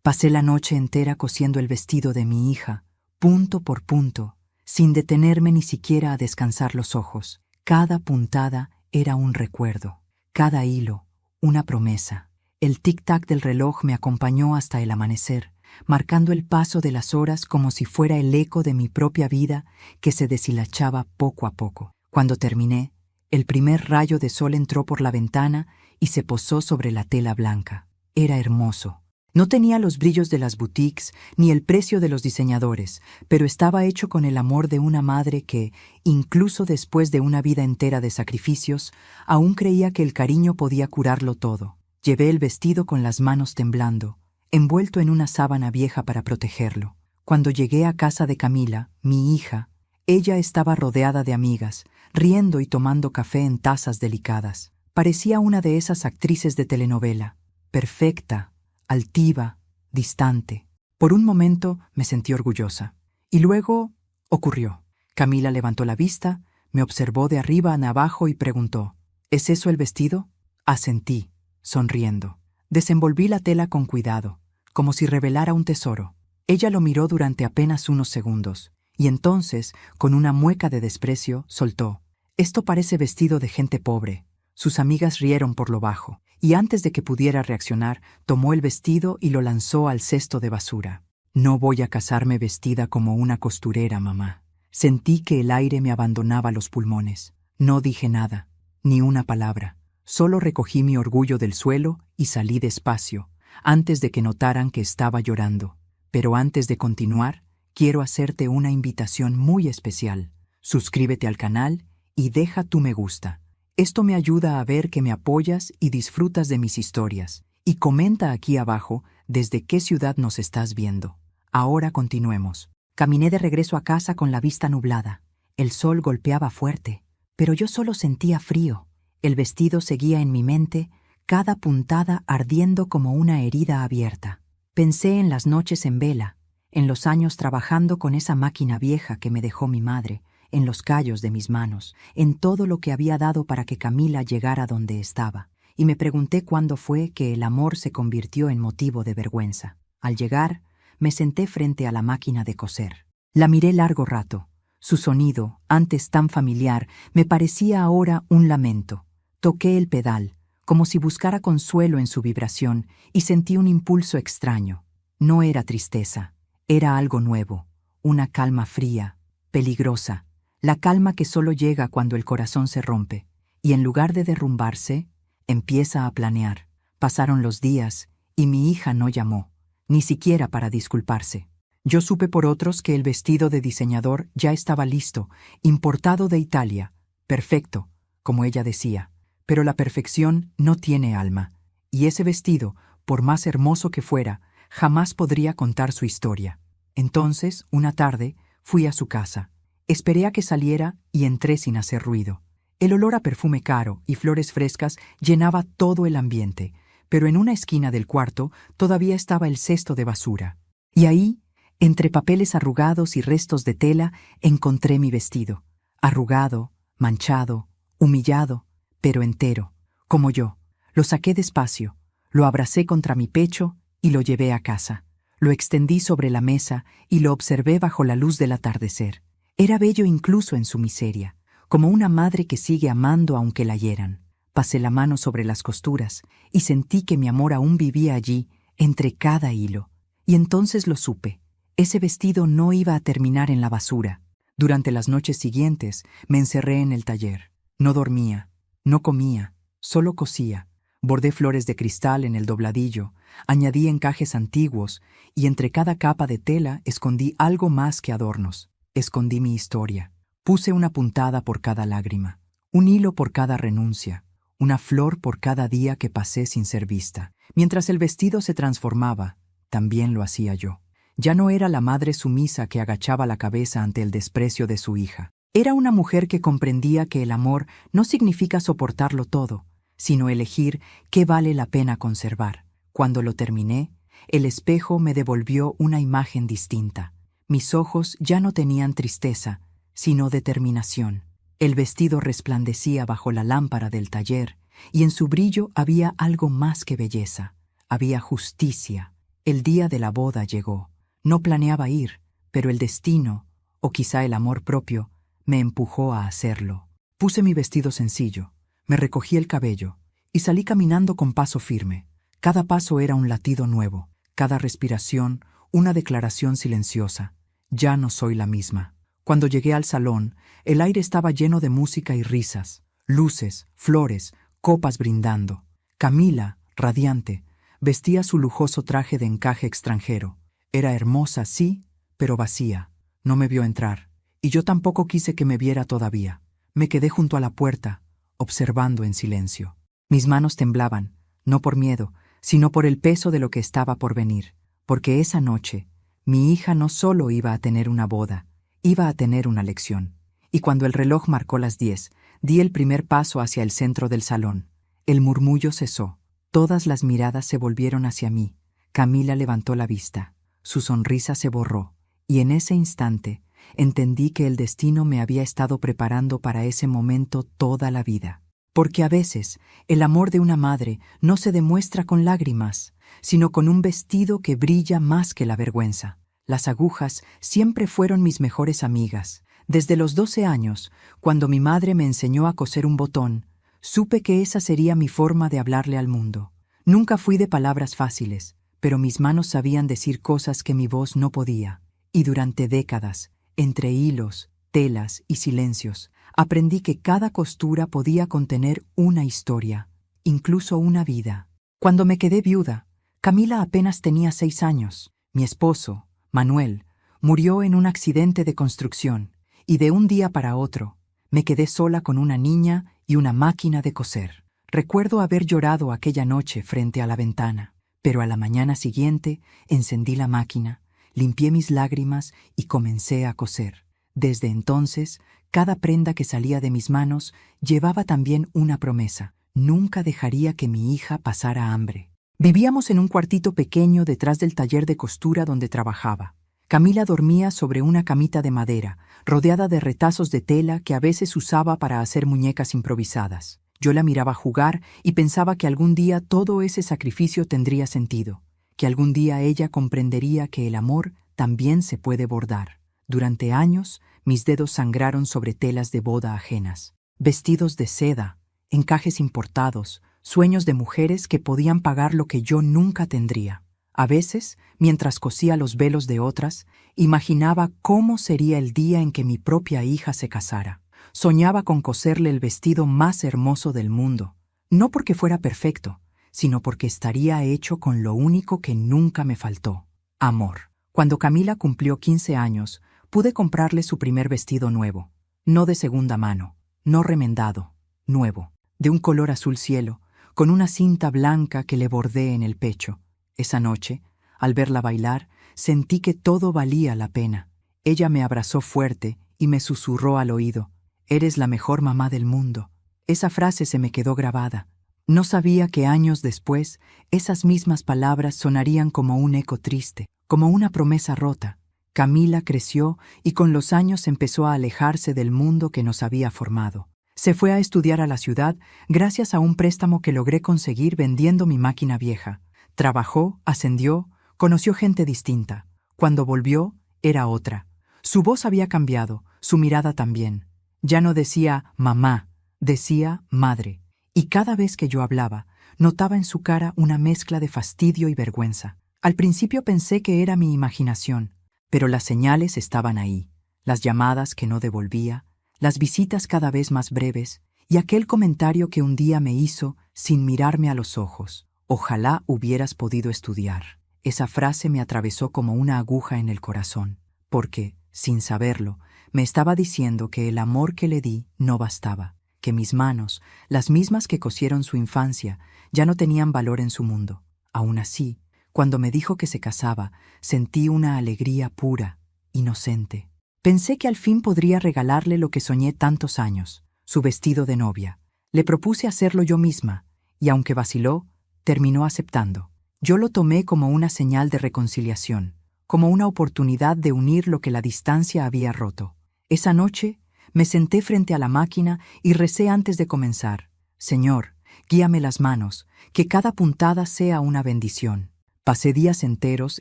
Pasé la noche entera cosiendo el vestido de mi hija, punto por punto, sin detenerme ni siquiera a descansar los ojos. Cada puntada era un recuerdo, cada hilo, una promesa. El tic-tac del reloj me acompañó hasta el amanecer, marcando el paso de las horas como si fuera el eco de mi propia vida que se deshilachaba poco a poco. Cuando terminé, el primer rayo de sol entró por la ventana y se posó sobre la tela blanca. Era hermoso. No tenía los brillos de las boutiques ni el precio de los diseñadores, pero estaba hecho con el amor de una madre que, incluso después de una vida entera de sacrificios, aún creía que el cariño podía curarlo todo. Llevé el vestido con las manos temblando, envuelto en una sábana vieja para protegerlo. Cuando llegué a casa de Camila, mi hija, ella estaba rodeada de amigas, riendo y tomando café en tazas delicadas. Parecía una de esas actrices de telenovela, perfecta, altiva, distante. Por un momento me sentí orgullosa. Y luego ocurrió. Camila levantó la vista, me observó de arriba a abajo y preguntó, ¿es eso el vestido? Asentí, sonriendo. Desenvolví la tela con cuidado, como si revelara un tesoro. Ella lo miró durante apenas unos segundos, y entonces, con una mueca de desprecio, soltó, «Esto parece vestido de gente pobre». Sus amigas rieron por lo bajo, y antes de que pudiera reaccionar, tomó el vestido y lo lanzó al cesto de basura. «No voy a casarme vestida como una costurera, mamá». Sentí que el aire me abandonaba los pulmones. No dije nada, ni una palabra. Solo recogí mi orgullo del suelo y salí despacio, antes de que notaran que estaba llorando. Pero antes de continuar, quiero hacerte una invitación muy especial. Suscríbete al canal y deja tu me gusta. Esto me ayuda a ver que me apoyas y disfrutas de mis historias. Y comenta aquí abajo desde qué ciudad nos estás viendo. Ahora continuemos. Caminé de regreso a casa con la vista nublada. El sol golpeaba fuerte, pero yo solo sentía frío. El vestido seguía en mi mente, cada puntada ardiendo como una herida abierta. Pensé en las noches en vela, en los años trabajando con esa máquina vieja que me dejó mi madre, en los callos de mis manos, en todo lo que había dado para que Camila llegara donde estaba. Y me pregunté cuándo fue que el amor se convirtió en motivo de vergüenza. Al llegar, me senté frente a la máquina de coser. La miré largo rato. Su sonido, antes tan familiar, me parecía ahora un lamento. Toqué el pedal, como si buscara consuelo en su vibración, y sentí un impulso extraño. No era tristeza, era algo nuevo, una calma fría, peligrosa, la calma que solo llega cuando el corazón se rompe, y en lugar de derrumbarse, empieza a planear. Pasaron los días, y mi hija no llamó, ni siquiera para disculparse. Yo supe por otros que el vestido de diseñador ya estaba listo, importado de Italia, perfecto, como ella decía. Pero la perfección no tiene alma, y ese vestido, por más hermoso que fuera, jamás podría contar su historia. Entonces, una tarde, fui a su casa. Esperé a que saliera y entré sin hacer ruido. El olor a perfume caro y flores frescas llenaba todo el ambiente, pero en una esquina del cuarto todavía estaba el cesto de basura. Y ahí, entre papeles arrugados y restos de tela, encontré mi vestido. Arrugado, manchado, humillado, pero entero, como yo. Lo saqué despacio, lo abracé contra mi pecho y lo llevé a casa. Lo extendí sobre la mesa y lo observé bajo la luz del atardecer. Era bello incluso en su miseria, como una madre que sigue amando aunque la hieran. Pasé la mano sobre las costuras y sentí que mi amor aún vivía allí, entre cada hilo. Y entonces lo supe. Ese vestido no iba a terminar en la basura. Durante las noches siguientes me encerré en el taller. No dormía. No comía, solo cosía. Bordé flores de cristal en el dobladillo, añadí encajes antiguos y entre cada capa de tela escondí algo más que adornos. Escondí mi historia. Puse una puntada por cada lágrima, un hilo por cada renuncia, una flor por cada día que pasé sin ser vista. Mientras el vestido se transformaba, también lo hacía yo. Ya no era la madre sumisa que agachaba la cabeza ante el desprecio de su hija. Era una mujer que comprendía que el amor no significa soportarlo todo, sino elegir qué vale la pena conservar. Cuando lo terminé, el espejo me devolvió una imagen distinta. Mis ojos ya no tenían tristeza, sino determinación. El vestido resplandecía bajo la lámpara del taller, y en su brillo había algo más que belleza. Había justicia. El día de la boda llegó. No planeaba ir, pero el destino, o quizá el amor propio, me empujó a hacerlo. Puse mi vestido sencillo, me recogí el cabello y salí caminando con paso firme. Cada paso era un latido nuevo, cada respiración una declaración silenciosa. Ya no soy la misma. Cuando llegué al salón, el aire estaba lleno de música y risas, luces, flores, copas brindando. Camila, radiante, vestía su lujoso traje de encaje extranjero. Era hermosa, sí, pero vacía. No me vio entrar, y yo tampoco quise que me viera todavía. Me quedé junto a la puerta, observando en silencio. Mis manos temblaban, no por miedo, sino por el peso de lo que estaba por venir, porque esa noche, mi hija no solo iba a tener una boda, iba a tener una lección. Y cuando el reloj marcó las 10, di el primer paso hacia el centro del salón. El murmullo cesó. Todas las miradas se volvieron hacia mí. Camila levantó la vista. Su sonrisa se borró, y en ese instante entendí que el destino me había estado preparando para ese momento toda la vida. Porque a veces el amor de una madre no se demuestra con lágrimas, sino con un vestido que brilla más que la vergüenza. Las agujas siempre fueron mis mejores amigas. Desde los 12 años, cuando mi madre me enseñó a coser un botón, supe que esa sería mi forma de hablarle al mundo. Nunca fui de palabras fáciles, pero mis manos sabían decir cosas que mi voz no podía. Y durante décadas, entre hilos, telas y silencios, aprendí que cada costura podía contener una historia, incluso una vida. Cuando me quedé viuda, Camila apenas tenía 6 años. Mi esposo, Manuel, murió en un accidente de construcción, y de un día para otro, me quedé sola con una niña y una máquina de coser. Recuerdo haber llorado aquella noche frente a la ventana, pero a la mañana siguiente encendí la máquina, limpié mis lágrimas y comencé a coser. Desde entonces, cada prenda que salía de mis manos llevaba también una promesa. Nunca dejaría que mi hija pasara hambre. Vivíamos en un cuartito pequeño detrás del taller de costura donde trabajaba. Camila dormía sobre una camita de madera, rodeada de retazos de tela que a veces usaba para hacer muñecas improvisadas. Yo la miraba jugar y pensaba que algún día todo ese sacrificio tendría sentido, que algún día ella comprendería que el amor también se puede bordar. Durante años, mis dedos sangraron sobre telas de boda ajenas, vestidos de seda, encajes importados, sueños de mujeres que podían pagar lo que yo nunca tendría. A veces, mientras cosía los velos de otras, imaginaba cómo sería el día en que mi propia hija se casara. Soñaba con coserle el vestido más hermoso del mundo, no porque fuera perfecto, sino porque estaría hecho con lo único que nunca me faltó: amor. Cuando Camila cumplió 15 años, pude comprarle su primer vestido nuevo, no de segunda mano, no remendado, nuevo, de un color azul cielo, con una cinta blanca que le bordé en el pecho. Esa noche, al verla bailar, sentí que todo valía la pena. Ella me abrazó fuerte y me susurró al oído: «Eres la mejor mamá del mundo». Esa frase se me quedó grabada. No sabía que años después, esas mismas palabras sonarían como un eco triste, como una promesa rota. Camila creció y con los años empezó a alejarse del mundo que nos había formado. Se fue a estudiar a la ciudad gracias a un préstamo que logré conseguir vendiendo mi máquina vieja. Trabajó, ascendió, conoció gente distinta. Cuando volvió, era otra. Su voz había cambiado, su mirada también. Ya no decía mamá, decía madre. Y cada vez que yo hablaba, notaba en su cara una mezcla de fastidio y vergüenza. Al principio pensé que era mi imaginación, pero las señales estaban ahí. Las llamadas que no devolvía, las visitas cada vez más breves, y aquel comentario que un día me hizo sin mirarme a los ojos: «Ojalá hubieras podido estudiar». Esa frase me atravesó como una aguja en el corazón, porque, sin saberlo, me estaba diciendo que el amor que le di no bastaba, que mis manos, las mismas que cosieron su infancia, ya no tenían valor en su mundo. Aún así, cuando me dijo que se casaba, sentí una alegría pura, inocente. Pensé que al fin podría regalarle lo que soñé tantos años, su vestido de novia. Le propuse hacerlo yo misma, y aunque vaciló, terminó aceptando. Yo lo tomé como una señal de reconciliación, como una oportunidad de unir lo que la distancia había roto. Esa noche me senté frente a la máquina y recé antes de comenzar: «Señor, guíame las manos, que cada puntada sea una bendición». Pasé días enteros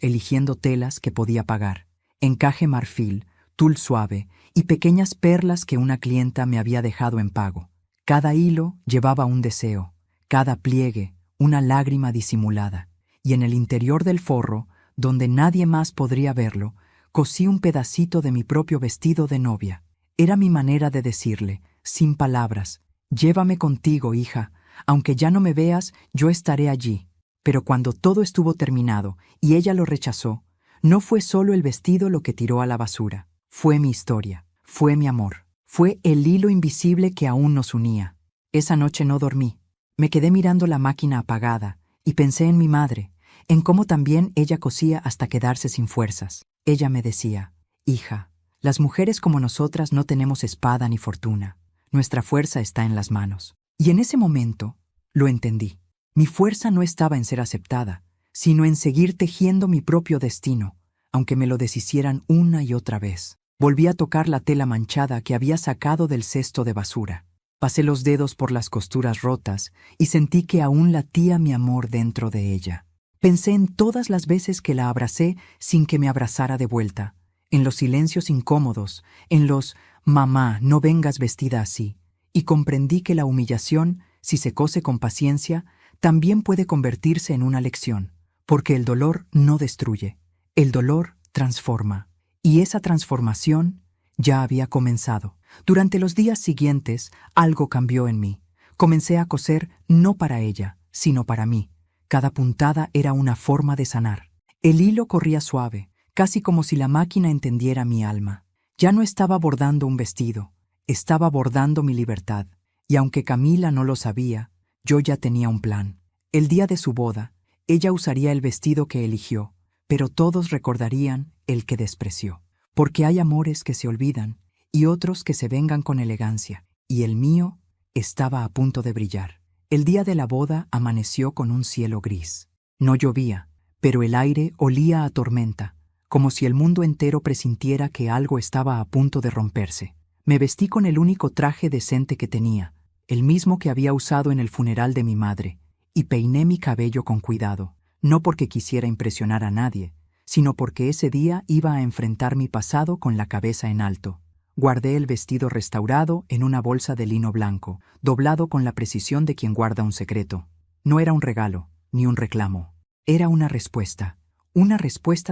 eligiendo telas que podía pagar, encaje marfil, tul suave y pequeñas perlas que una clienta me había dejado en pago. Cada hilo llevaba un deseo, cada pliegue una lágrima disimulada, y en el interior del forro, donde nadie más podría verlo, cosí un pedacito de mi propio vestido de novia. Era mi manera de decirle, sin palabras, llévame contigo, hija, aunque ya no me veas, yo estaré allí. Pero cuando todo estuvo terminado y ella lo rechazó, no fue solo el vestido lo que tiró a la basura, fue mi historia, fue mi amor, fue el hilo invisible que aún nos unía. Esa noche no dormí, me quedé mirando la máquina apagada y pensé en mi madre, en cómo también ella cosía hasta quedarse sin fuerzas. Ella me decía, hija, las mujeres como nosotras no tenemos espada ni fortuna, nuestra fuerza está en las manos. Y en ese momento lo entendí. Mi fuerza no estaba en ser aceptada, sino en seguir tejiendo mi propio destino, aunque me lo deshicieran una y otra vez. Volví a tocar la tela manchada que había sacado del cesto de basura. Pasé los dedos por las costuras rotas y sentí que aún latía mi amor dentro de ella. Pensé en todas las veces que la abracé sin que me abrazara de vuelta, en los silencios incómodos, en los «mamá, no vengas vestida así», y comprendí que la humillación, si se cose con paciencia, también puede convertirse en una lección, porque el dolor no destruye, el dolor transforma. Y esa transformación ya había comenzado. Durante los días siguientes, algo cambió en mí. Comencé a coser no para ella, sino para mí. Cada puntada era una forma de sanar. El hilo corría suave, casi como si la máquina entendiera mi alma. Ya no estaba bordando un vestido, estaba bordando mi libertad. Y aunque Camila no lo sabía, yo ya tenía un plan. El día de su boda, ella usaría el vestido que eligió, pero todos recordarían el que despreció. Porque hay amores que se olvidan y otros que se vengan con elegancia, y el mío estaba a punto de brillar. El día de la boda amaneció con un cielo gris. No llovía, pero el aire olía a tormenta, como si el mundo entero presintiera que algo estaba a punto de romperse. Me vestí con el único traje decente que tenía, el mismo que había usado en el funeral de mi madre, y peiné mi cabello con cuidado, no porque quisiera impresionar a nadie, sino porque ese día iba a enfrentar mi pasado con la cabeza en alto. Guardé el vestido restaurado en una bolsa de lino blanco, doblado con la precisión de quien guarda un secreto. No era un regalo, ni un reclamo. Era una respuesta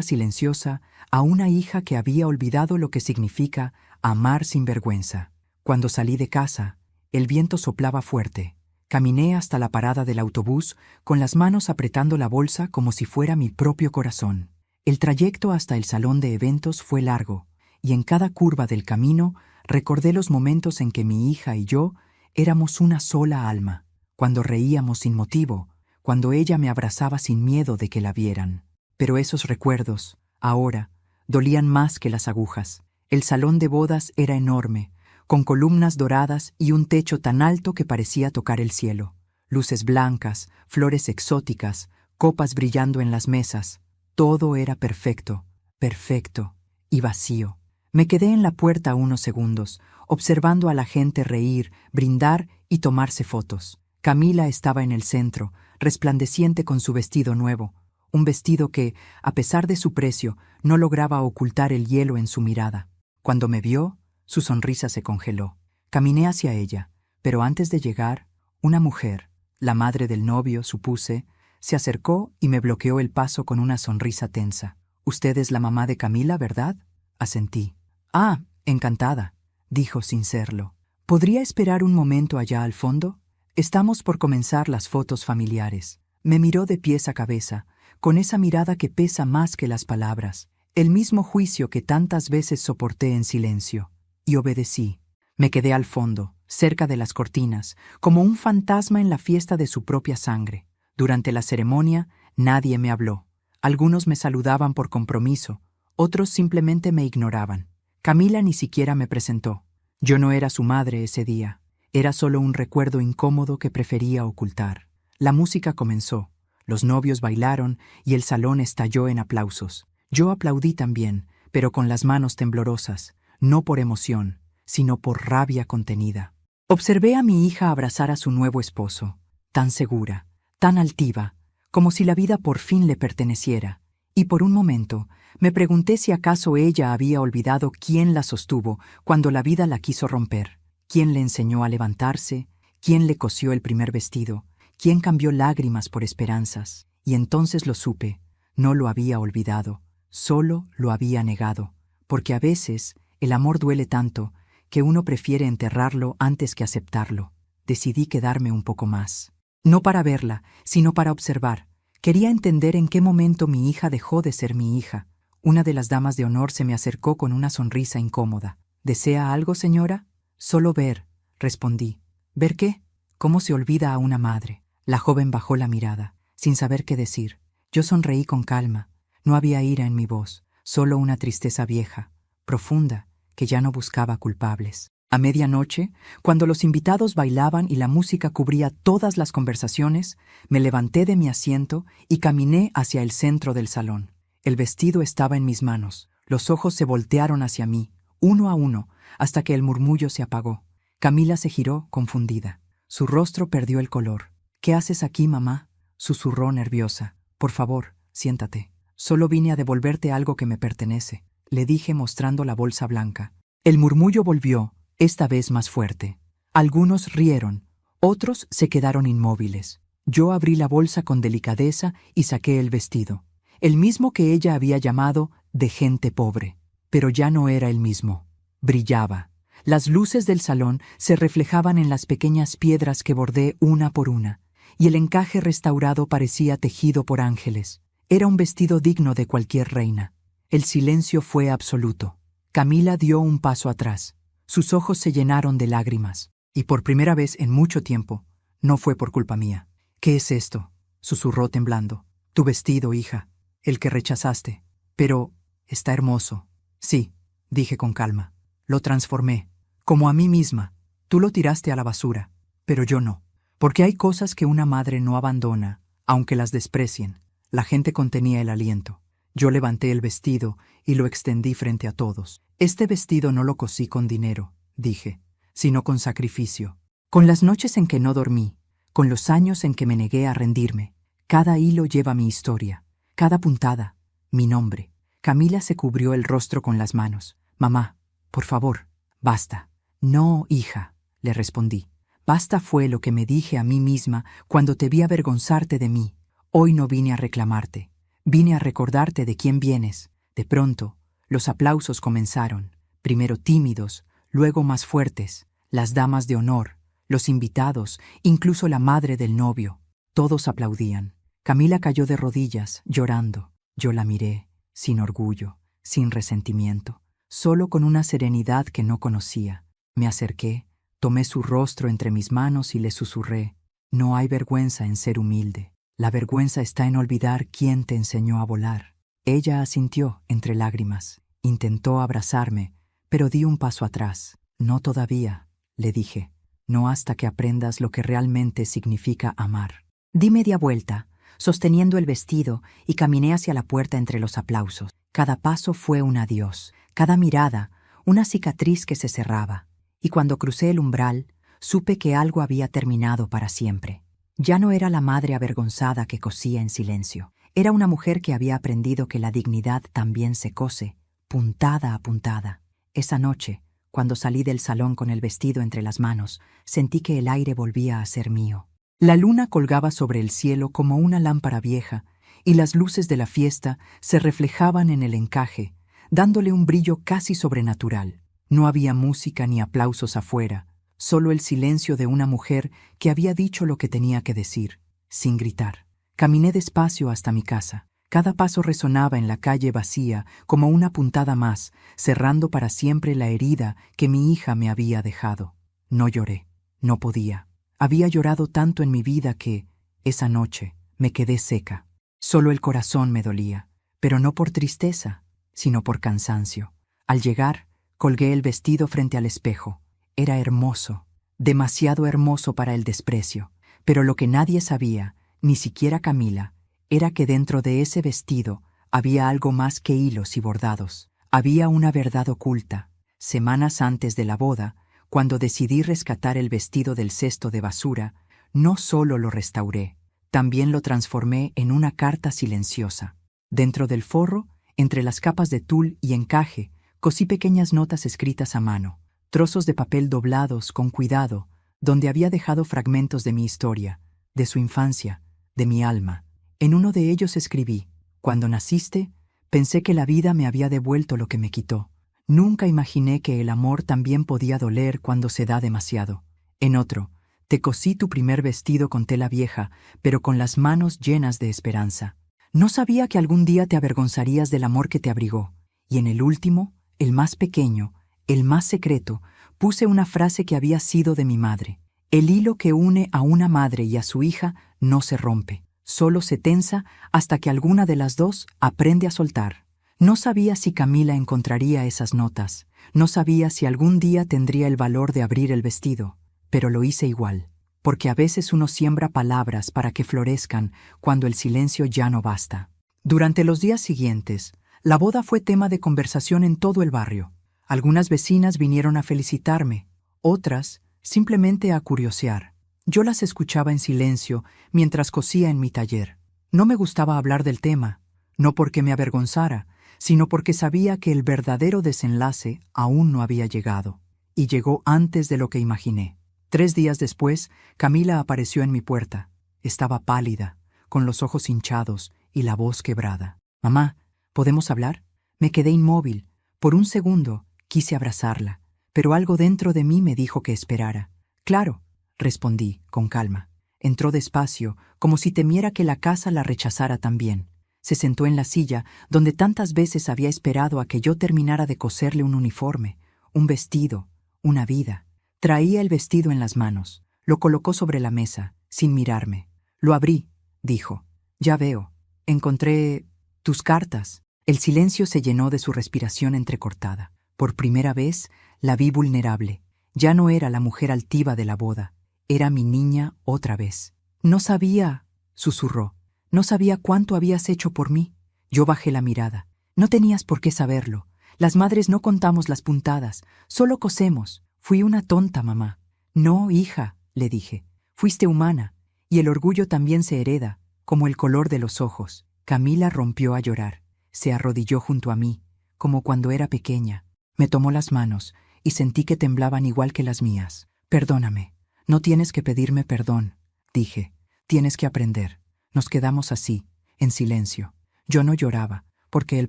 silenciosa a una hija que había olvidado lo que significa amar sin vergüenza. Cuando salí de casa, el viento soplaba fuerte. Caminé hasta la parada del autobús con las manos apretando la bolsa como si fuera mi propio corazón. El trayecto hasta el salón de eventos fue largo, y en cada curva del camino recordé los momentos en que mi hija y yo éramos una sola alma, cuando reíamos sin motivo, cuando ella me abrazaba sin miedo de que la vieran. Pero esos recuerdos, ahora, dolían más que las agujas. El salón de bodas era enorme, con columnas doradas y un techo tan alto que parecía tocar el cielo. Luces blancas, flores exóticas, copas brillando en las mesas. Todo era perfecto, perfecto y vacío. Me quedé en la puerta unos segundos, observando a la gente reír, brindar y tomarse fotos. Camila estaba en el centro, resplandeciente con su vestido nuevo, un vestido que, a pesar de su precio, no lograba ocultar el hielo en su mirada. Cuando me vio, su sonrisa se congeló. Caminé hacia ella, pero antes de llegar, una mujer, la madre del novio, supuse, se acercó y me bloqueó el paso con una sonrisa tensa. «Usted es la mamá de Camila, ¿verdad?», asentí. «Ah, encantada», dijo sin serlo. «¿Podría esperar un momento allá al fondo? Estamos por comenzar las fotos familiares». Me miró de pies a cabeza, con esa mirada que pesa más que las palabras, el mismo juicio que tantas veces soporté en silencio, y obedecí. Me quedé al fondo, cerca de las cortinas, como un fantasma en la fiesta de su propia sangre. Durante la ceremonia, nadie me habló. Algunos me saludaban por compromiso, otros simplemente me ignoraban. Camila ni siquiera me presentó. Yo no era su madre ese día. Era solo un recuerdo incómodo que prefería ocultar. La música comenzó, los novios bailaron y el salón estalló en aplausos. Yo aplaudí también, pero con las manos temblorosas, no por emoción, sino por rabia contenida. Observé a mi hija abrazar a su nuevo esposo, tan segura, tan altiva, como si la vida por fin le perteneciera, y por un momento me pregunté si acaso ella había olvidado quién la sostuvo cuando la vida la quiso romper, quién le enseñó a levantarse, quién le cosió el primer vestido, quién cambió lágrimas por esperanzas. Y entonces lo supe, no lo había olvidado, solo lo había negado, porque a veces el amor duele tanto que uno prefiere enterrarlo antes que aceptarlo. Decidí quedarme un poco más. No para verla, sino para observar. Quería entender en qué momento mi hija dejó de ser mi hija. Una de las damas de honor se me acercó con una sonrisa incómoda. ¿Desea algo, señora? Solo ver, respondí. ¿Ver qué? ¿Cómo se olvida a una madre? La joven bajó la mirada, sin saber qué decir. Yo sonreí con calma. No había ira en mi voz, solo una tristeza vieja, profunda, que ya no buscaba culpables. A medianoche, cuando los invitados bailaban y la música cubría todas las conversaciones, me levanté de mi asiento y caminé hacia el centro del salón. El vestido estaba en mis manos, los ojos se voltearon hacia mí, uno a uno, hasta que el murmullo se apagó. Camila se giró, confundida. Su rostro perdió el color. «¿Qué haces aquí, mamá?», susurró nerviosa. «Por favor, siéntate. Solo vine a devolverte algo que me pertenece», le dije mostrando la bolsa blanca. El murmullo volvió, esta vez más fuerte. Algunos rieron, otros se quedaron inmóviles. Yo abrí la bolsa con delicadeza y saqué el vestido, el mismo que ella había llamado de gente pobre. Pero ya no era el mismo. Brillaba. Las luces del salón se reflejaban en las pequeñas piedras que bordé una por una, y el encaje restaurado parecía tejido por ángeles. Era un vestido digno de cualquier reina. El silencio fue absoluto. Camila dio un paso atrás. Sus ojos se llenaron de lágrimas, y por primera vez en mucho tiempo, no fue por culpa mía. «¿Qué es esto?», susurró temblando. «Tu vestido, hija, el que rechazaste. Pero está hermoso». «Sí», dije con calma. «Lo transformé, como a mí misma. Tú lo tiraste a la basura, pero yo no. Porque hay cosas que una madre no abandona, aunque las desprecien». La gente contenía el aliento. Yo levanté el vestido y lo extendí frente a todos. «Este vestido no lo cosí con dinero», dije, «sino con sacrificio. Con las noches en que no dormí, con los años en que me negué a rendirme. Cada hilo lleva mi historia, cada puntada, mi nombre». Camila se cubrió el rostro con las manos. «Mamá, por favor, basta». «No, hija», le respondí. «Basta fue lo que me dije a mí misma cuando te vi avergonzarte de mí. Hoy no vine a reclamarte. Vine a recordarte de quién vienes». De pronto, los aplausos comenzaron, primero tímidos, luego más fuertes. Las damas de honor, los invitados, incluso la madre del novio. Todos aplaudían. Camila cayó de rodillas, llorando. Yo la miré, sin orgullo, sin resentimiento, solo con una serenidad que no conocía. Me acerqué, tomé su rostro entre mis manos y le susurré: «No hay vergüenza en ser humilde. La vergüenza está en olvidar quién te enseñó a volar». Ella asintió entre lágrimas. Intentó abrazarme, pero di un paso atrás. «No todavía», le dije. «No hasta que aprendas lo que realmente significa amar». Di media vuelta, sosteniendo el vestido, y caminé hacia la puerta entre los aplausos. Cada paso fue un adiós, cada mirada, una cicatriz que se cerraba. Y cuando crucé el umbral, supe que algo había terminado para siempre. Ya no era la madre avergonzada que cosía en silencio. Era una mujer que había aprendido que la dignidad también se cose, puntada a puntada. Esa noche, cuando salí del salón con el vestido entre las manos, sentí que el aire volvía a ser mío. La luna colgaba sobre el cielo como una lámpara vieja, y las luces de la fiesta se reflejaban en el encaje, dándole un brillo casi sobrenatural. No había música ni aplausos afuera, solo el silencio de una mujer que había dicho lo que tenía que decir, sin gritar. Caminé despacio hasta mi casa. Cada paso resonaba en la calle vacía como una puntada más, cerrando para siempre la herida que mi hija me había dejado. No lloré, no podía. Había llorado tanto en mi vida que, esa noche, me quedé seca. Solo el corazón me dolía, pero no por tristeza, sino por cansancio. Al llegar, colgué el vestido frente al espejo. Era hermoso, demasiado hermoso para el desprecio, pero lo que nadie sabía, ni siquiera Camila, era que dentro de ese vestido había algo más que hilos y bordados. Había una verdad oculta. Semanas antes de la boda, cuando decidí rescatar el vestido del cesto de basura, no solo lo restauré, También lo transformé en una carta silenciosa. Dentro del forro, entre las capas de tul y encaje, cosí pequeñas notas escritas a mano, trozos de papel doblados con cuidado, donde había dejado fragmentos de mi historia, de su infancia, de mi alma. En uno de ellos escribí: cuando naciste, pensé que la vida me había devuelto lo que me quitó. Nunca imaginé que el amor también podía doler cuando se da demasiado. En otro, te cosí tu primer vestido con tela vieja, pero con las manos llenas de esperanza. No sabía que algún día te avergonzarías del amor que te abrigó. Y en el último, el más pequeño, el más secreto, puse una frase que había sido de mi madre. El hilo que une a una madre y a su hija no se rompe, solo se tensa hasta que alguna de las dos aprende a soltar. No sabía si Camila encontraría esas notas, no sabía si algún día tendría el valor de abrir el vestido, pero lo hice igual, porque a veces uno siembra palabras para que florezcan cuando el silencio ya no basta. Durante los días siguientes, la boda fue tema de conversación en todo el barrio. Algunas vecinas vinieron a felicitarme, otras simplemente a curiosear. Yo las escuchaba en silencio mientras cosía en mi taller. No me gustaba hablar del tema, no porque me avergonzara, sino porque sabía que el verdadero desenlace aún no había llegado, y llegó antes de lo que imaginé. 3 días después, Camila apareció en mi puerta. Estaba pálida, con los ojos hinchados y la voz quebrada. «Mamá, ¿podemos hablar?» Me quedé inmóvil. Por un segundo quise abrazarla, pero algo dentro de mí me dijo que esperara. «Claro», respondí, con calma. Entró despacio, como si temiera que la casa la rechazara también. Se sentó en la silla donde tantas veces había esperado a que yo terminara de coserle un uniforme, un vestido, una vida. Traía el vestido en las manos. Lo colocó sobre la mesa, sin mirarme. «Lo abrí», dijo. «Ya veo. Encontré tus cartas». El silencio se llenó de su respiración entrecortada. Por primera vez la vi vulnerable. Ya no era la mujer altiva de la boda. Era mi niña otra vez. «No sabía», susurró. «No sabía cuánto habías hecho por mí». Yo bajé la mirada. «No tenías por qué saberlo. Las madres no contamos las puntadas, solo cosemos. Fui una tonta, mamá». «No, hija», le dije. «Fuiste humana, y el orgullo también se hereda, como el color de los ojos». Camila rompió a llorar. Se arrodilló junto a mí, como cuando era pequeña. Me tomó las manos y sentí que temblaban igual que las mías. «Perdóname. No tienes que pedirme perdón», dije. «Tienes que aprender». Nos quedamos así, en silencio. Yo no lloraba, porque el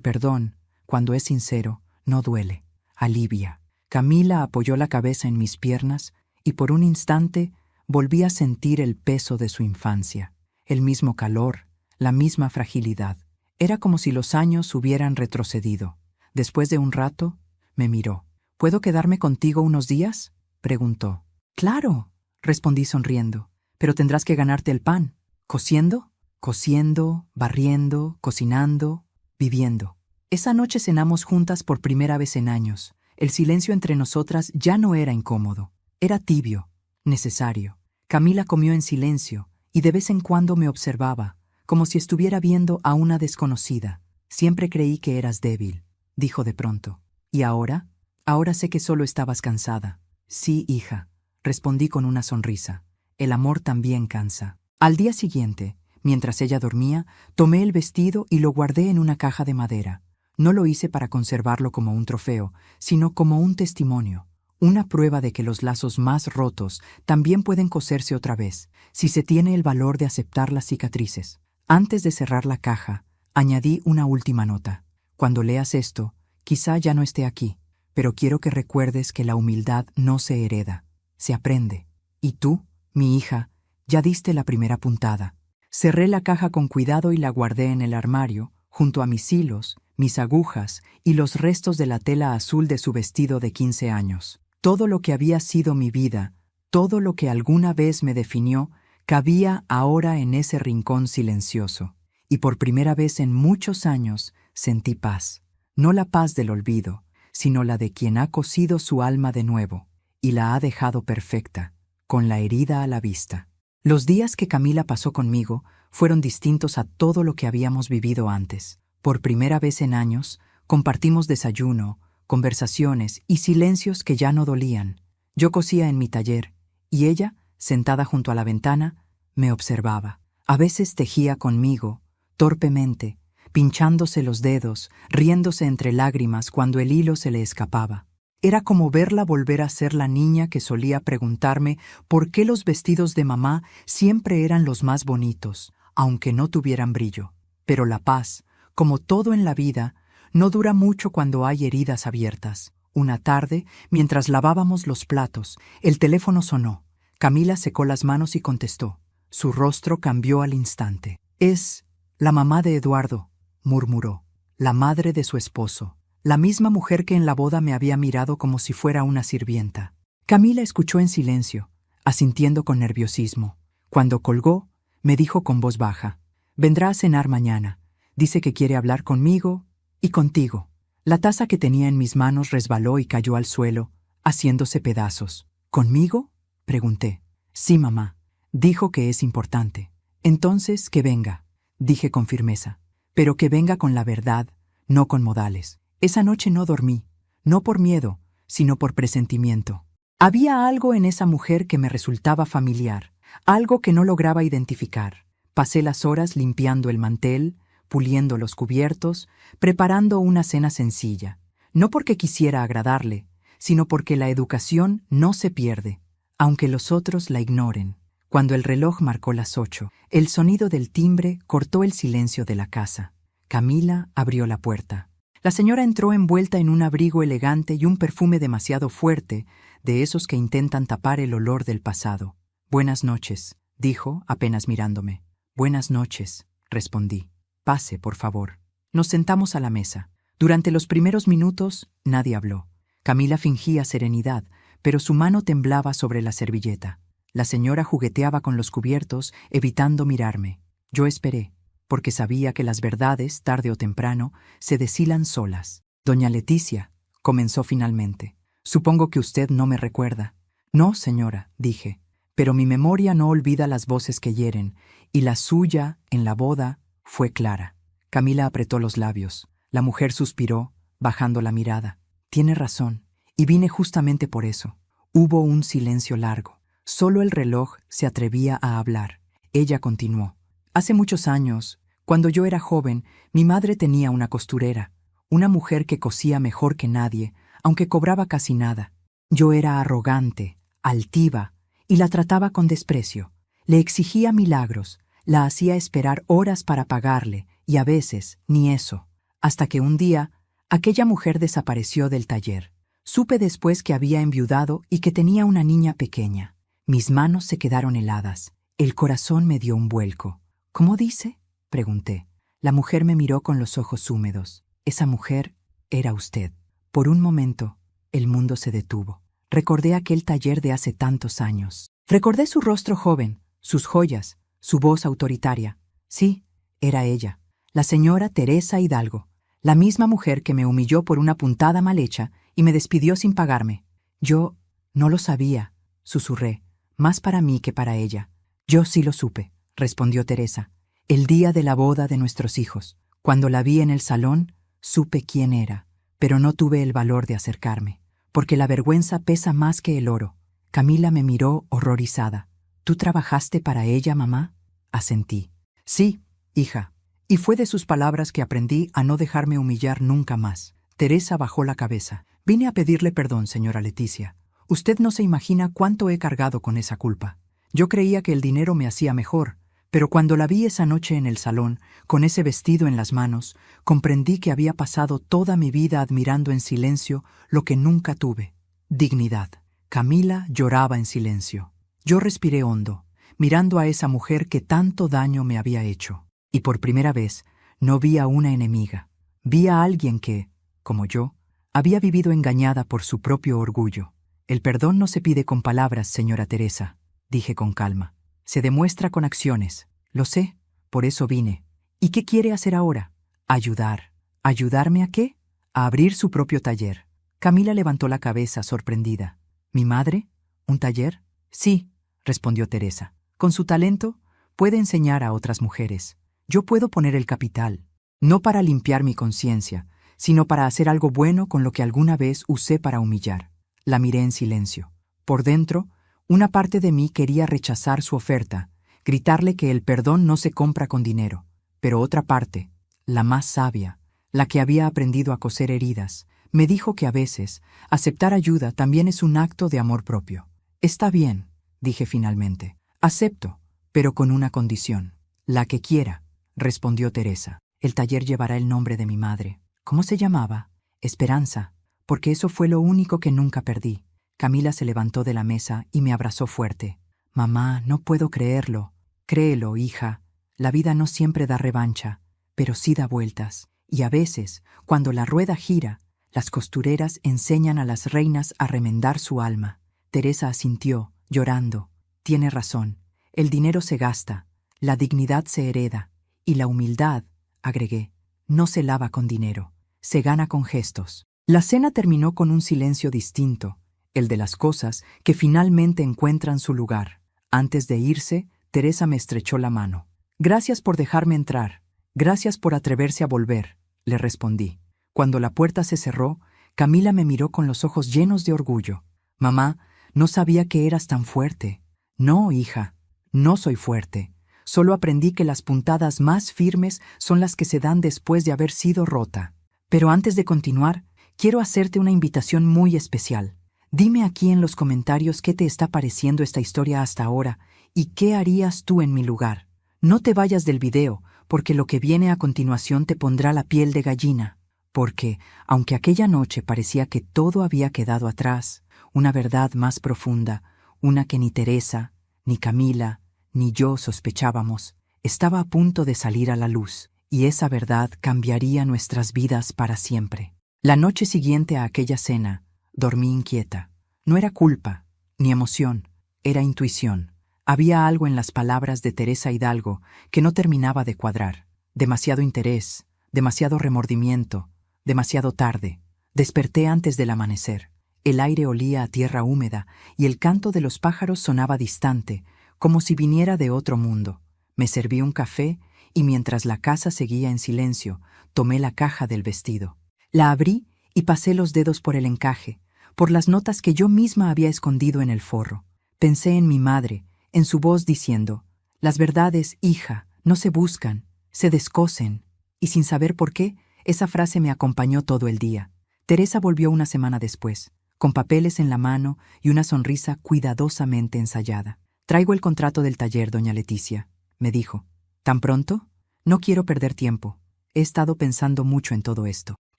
perdón, cuando es sincero, no duele, alivia. Camila apoyó la cabeza en mis piernas y por un instante volví a sentir el peso de su infancia, el mismo calor, la misma fragilidad. Era como si los años hubieran retrocedido. Después de un rato, me miró. «¿Puedo quedarme contigo unos días?», preguntó. «Claro», respondí sonriendo, «pero tendrás que ganarte el pan». «¿Cosiendo?». «Cosiendo, barriendo, cocinando, viviendo». Esa noche cenamos juntas por primera vez en años. El silencio entre nosotras ya no era incómodo. Era tibio, necesario. Camila comió en silencio y de vez en cuando me observaba, como si estuviera viendo a una desconocida. «Siempre creí que eras débil», dijo de pronto. «¿Y ahora?» «Ahora sé que solo estabas cansada». «Sí, hija», respondí con una sonrisa. «El amor también cansa». Al día siguiente, mientras ella dormía, tomé el vestido y lo guardé en una caja de madera. No lo hice para conservarlo como un trofeo, sino como un testimonio, una prueba de que los lazos más rotos también pueden coserse otra vez, si se tiene el valor de aceptar las cicatrices. Antes de cerrar la caja, añadí una última nota. «Cuando leas esto, quizá ya no esté aquí, pero quiero que recuerdes que la humildad no se hereda, se aprende. Y tú, mi hija, ya diste la primera puntada». Cerré la caja con cuidado y la guardé en el armario, junto a mis hilos, mis agujas y los restos de la tela azul de su vestido de 15 años. Todo lo que había sido mi vida, todo lo que alguna vez me definió, cabía ahora en ese rincón silencioso. Y por primera vez en muchos años sentí paz. No la paz del olvido, sino la de quien ha cosido su alma de nuevo y la ha dejado perfecta, con la herida a la vista. Los días que Camila pasó conmigo fueron distintos a todo lo que habíamos vivido antes. Por primera vez en años, compartimos desayuno, conversaciones y silencios que ya no dolían. Yo cosía en mi taller, y ella, sentada junto a la ventana, me observaba, A veces tejía conmigo, torpemente, pinchándose los dedos, riéndose entre lágrimas cuando el hilo se le escapaba. Era como verla volver a ser la niña que solía preguntarme por qué los vestidos de mamá siempre eran los más bonitos, aunque no tuvieran brillo. Pero la paz, como todo en la vida, no dura mucho cuando hay heridas abiertas. Una tarde, mientras lavábamos los platos, el teléfono sonó. Camila secó las manos y contestó. Su rostro cambió al instante. «Es la mamá de Eduardo», murmuró, «la madre de su esposo, la misma mujer que en la boda me había mirado como si fuera una sirvienta». Camila escuchó en silencio, asintiendo con nerviosismo. Cuando colgó, me dijo con voz baja, «Vendrá a cenar mañana. Dice que quiere hablar conmigo y contigo». La taza que tenía en mis manos resbaló y cayó al suelo, haciéndose pedazos. «¿Conmigo?», pregunté. «Sí, mamá. Dijo que es importante». «Entonces, que venga», dije con firmeza. «Pero que venga con la verdad, no con modales». Esa noche no dormí, no por miedo, sino por presentimiento. Había algo en esa mujer que me resultaba familiar, algo que no lograba identificar. Pasé las horas limpiando el mantel, puliendo los cubiertos, preparando una cena sencilla. No porque quisiera agradarle, sino porque la educación no se pierde, aunque los otros la ignoren. Cuando el reloj marcó las 8, el sonido del timbre cortó el silencio de la casa. Camila abrió la puerta. La señora entró envuelta en un abrigo elegante y un perfume demasiado fuerte, de esos que intentan tapar el olor del pasado. «Buenas noches», dijo, apenas mirándome. «Buenas noches», respondí. «Pase, por favor». Nos sentamos a la mesa. Durante los primeros minutos, nadie habló. Camila fingía serenidad, pero su mano temblaba sobre la servilleta. La señora jugueteaba con los cubiertos, evitando mirarme. Yo esperé, porque sabía que las verdades, tarde o temprano, se deshilan solas. «Doña Leticia», comenzó finalmente, «supongo que usted no me recuerda». «No, señora», dije, «pero mi memoria no olvida las voces que hieren, y la suya, en la boda, fue clara». Camila apretó los labios. La mujer suspiró, bajando la mirada. «Tiene razón, y vine justamente por eso». Hubo un silencio largo. Solo el reloj se atrevía a hablar. Ella continuó. «Hace muchos años, cuando yo era joven, mi madre tenía una costurera, una mujer que cosía mejor que nadie, aunque cobraba casi nada. Yo era arrogante, altiva, y la trataba con desprecio. Le exigía milagros, la hacía esperar horas para pagarle, y a veces ni eso. Hasta que un día, aquella mujer desapareció del taller. Supe después que había enviudado y que tenía una niña pequeña. Mis manos se quedaron heladas. El corazón me dio un vuelco. «¿Cómo dice?», pregunté. La mujer me miró con los ojos húmedos. Esa mujer era usted. Por un momento, el mundo se detuvo. Recordé aquel taller de hace tantos años. Recordé su rostro joven, sus joyas, su voz autoritaria. Sí, era ella, la señora Teresa Hidalgo, la misma mujer que me humilló por una puntada mal hecha y me despidió sin pagarme. Yo no lo sabía, susurré, más para mí que para ella. «Yo sí lo supe», respondió Teresa. «El día de la boda de nuestros hijos. Cuando la vi en el salón, supe quién era, pero no tuve el valor de acercarme, porque la vergüenza pesa más que el oro». Camila me miró horrorizada. «¿Tú trabajaste para ella, mamá?», asentí. «Sí, hija». Y fue de sus palabras que aprendí a no dejarme humillar nunca más. Teresa bajó la cabeza. «Vine a pedirle perdón, señora Leticia. Usted no se imagina cuánto he cargado con esa culpa. Yo creía que el dinero me hacía mejor, pero cuando la vi esa noche en el salón, con ese vestido en las manos, comprendí que había pasado toda mi vida admirando en silencio lo que nunca tuve: dignidad». Camila lloraba en silencio. Yo respiré hondo, mirando a esa mujer que tanto daño me había hecho. Y por primera vez no vi a una enemiga. Vi a alguien que, como yo, había vivido engañada por su propio orgullo. «El perdón no se pide con palabras, señora Teresa», dije con calma. «Se demuestra con acciones. Lo sé, por eso vine». «¿Y qué quiere hacer ahora?». «Ayudar». «¿Ayudarme a qué?». «A abrir su propio taller». Camila levantó la cabeza, sorprendida. «¿Mi madre? ¿Un taller?». «Sí», respondió Teresa. «Con su talento, puede enseñar a otras mujeres. Yo puedo poner el capital, no para limpiar mi conciencia, sino para hacer algo bueno con lo que alguna vez usé para humillar». La miré en silencio. Por dentro, una parte de mí quería rechazar su oferta. gritarle que el perdón no se compra con dinero. Pero otra parte, la más sabia, la que había aprendido a coser heridas, me dijo que a veces aceptar ayuda también es un acto de amor propio. Está bien, dije finalmente. Acepto, pero con una condición. La que quiera, respondió Teresa. El taller llevará el nombre de mi madre. ¿Cómo se llamaba? Esperanza, porque eso fue lo único que nunca perdí. Camila se levantó de la mesa y me abrazó fuerte. Mamá, no puedo creerlo. Créelo, hija. La vida no siempre da revancha, pero sí da vueltas. Y a veces, cuando la rueda gira, las costureras enseñan a las reinas a remendar su alma. Teresa asintió, llorando. Tiene razón. El dinero se gasta, la dignidad se hereda, y la humildad, agregué, no se lava con dinero, se gana con gestos. La cena terminó con un silencio distinto, el de las cosas que finalmente encuentran su lugar. Antes de irse, Teresa me estrechó la mano. Gracias por dejarme entrar, gracias por atreverse a volver, le respondí. Cuando la puerta se cerró, Camila me miró con los ojos llenos de orgullo. Mamá, no sabía que eras tan fuerte. No, hija, no soy fuerte. Solo aprendí que las puntadas más firmes son las que se dan después de haber sido rota. Pero antes de continuar, quiero hacerte una invitación muy especial. Dime aquí en los comentarios qué te está pareciendo esta historia hasta ahora y qué harías tú en mi lugar. No te vayas del video, porque lo que viene a continuación te pondrá la piel de gallina. Porque, aunque aquella noche parecía que todo había quedado atrás, una verdad más profunda, una que ni Teresa, ni Camila, ni yo sospechábamos, estaba a punto de salir a la luz, y esa verdad cambiaría nuestras vidas para siempre. La noche siguiente a aquella cena, dormí inquieta. No era culpa, ni emoción, era intuición. Había algo en las palabras de Teresa Hidalgo que no terminaba de cuadrar. Demasiado interés, demasiado remordimiento, demasiado tarde. Desperté antes del amanecer. El aire olía a tierra húmeda y el canto de los pájaros sonaba distante, como si viniera de otro mundo. Me serví un café y mientras la casa seguía en silencio, tomé la caja del vestido. La abrí y pasé los dedos por el encaje, por las notas que yo misma había escondido en el forro. Pensé en mi madre, en su voz diciendo, «Las verdades, hija, no se buscan, se descosen». Y sin saber por qué, esa frase me acompañó todo el día. Teresa volvió una semana después, con papeles en la mano y una sonrisa cuidadosamente ensayada. «Traigo el contrato del taller, doña Leticia», me dijo. «¿Tan pronto? No quiero perder tiempo. He estado pensando mucho en todo esto».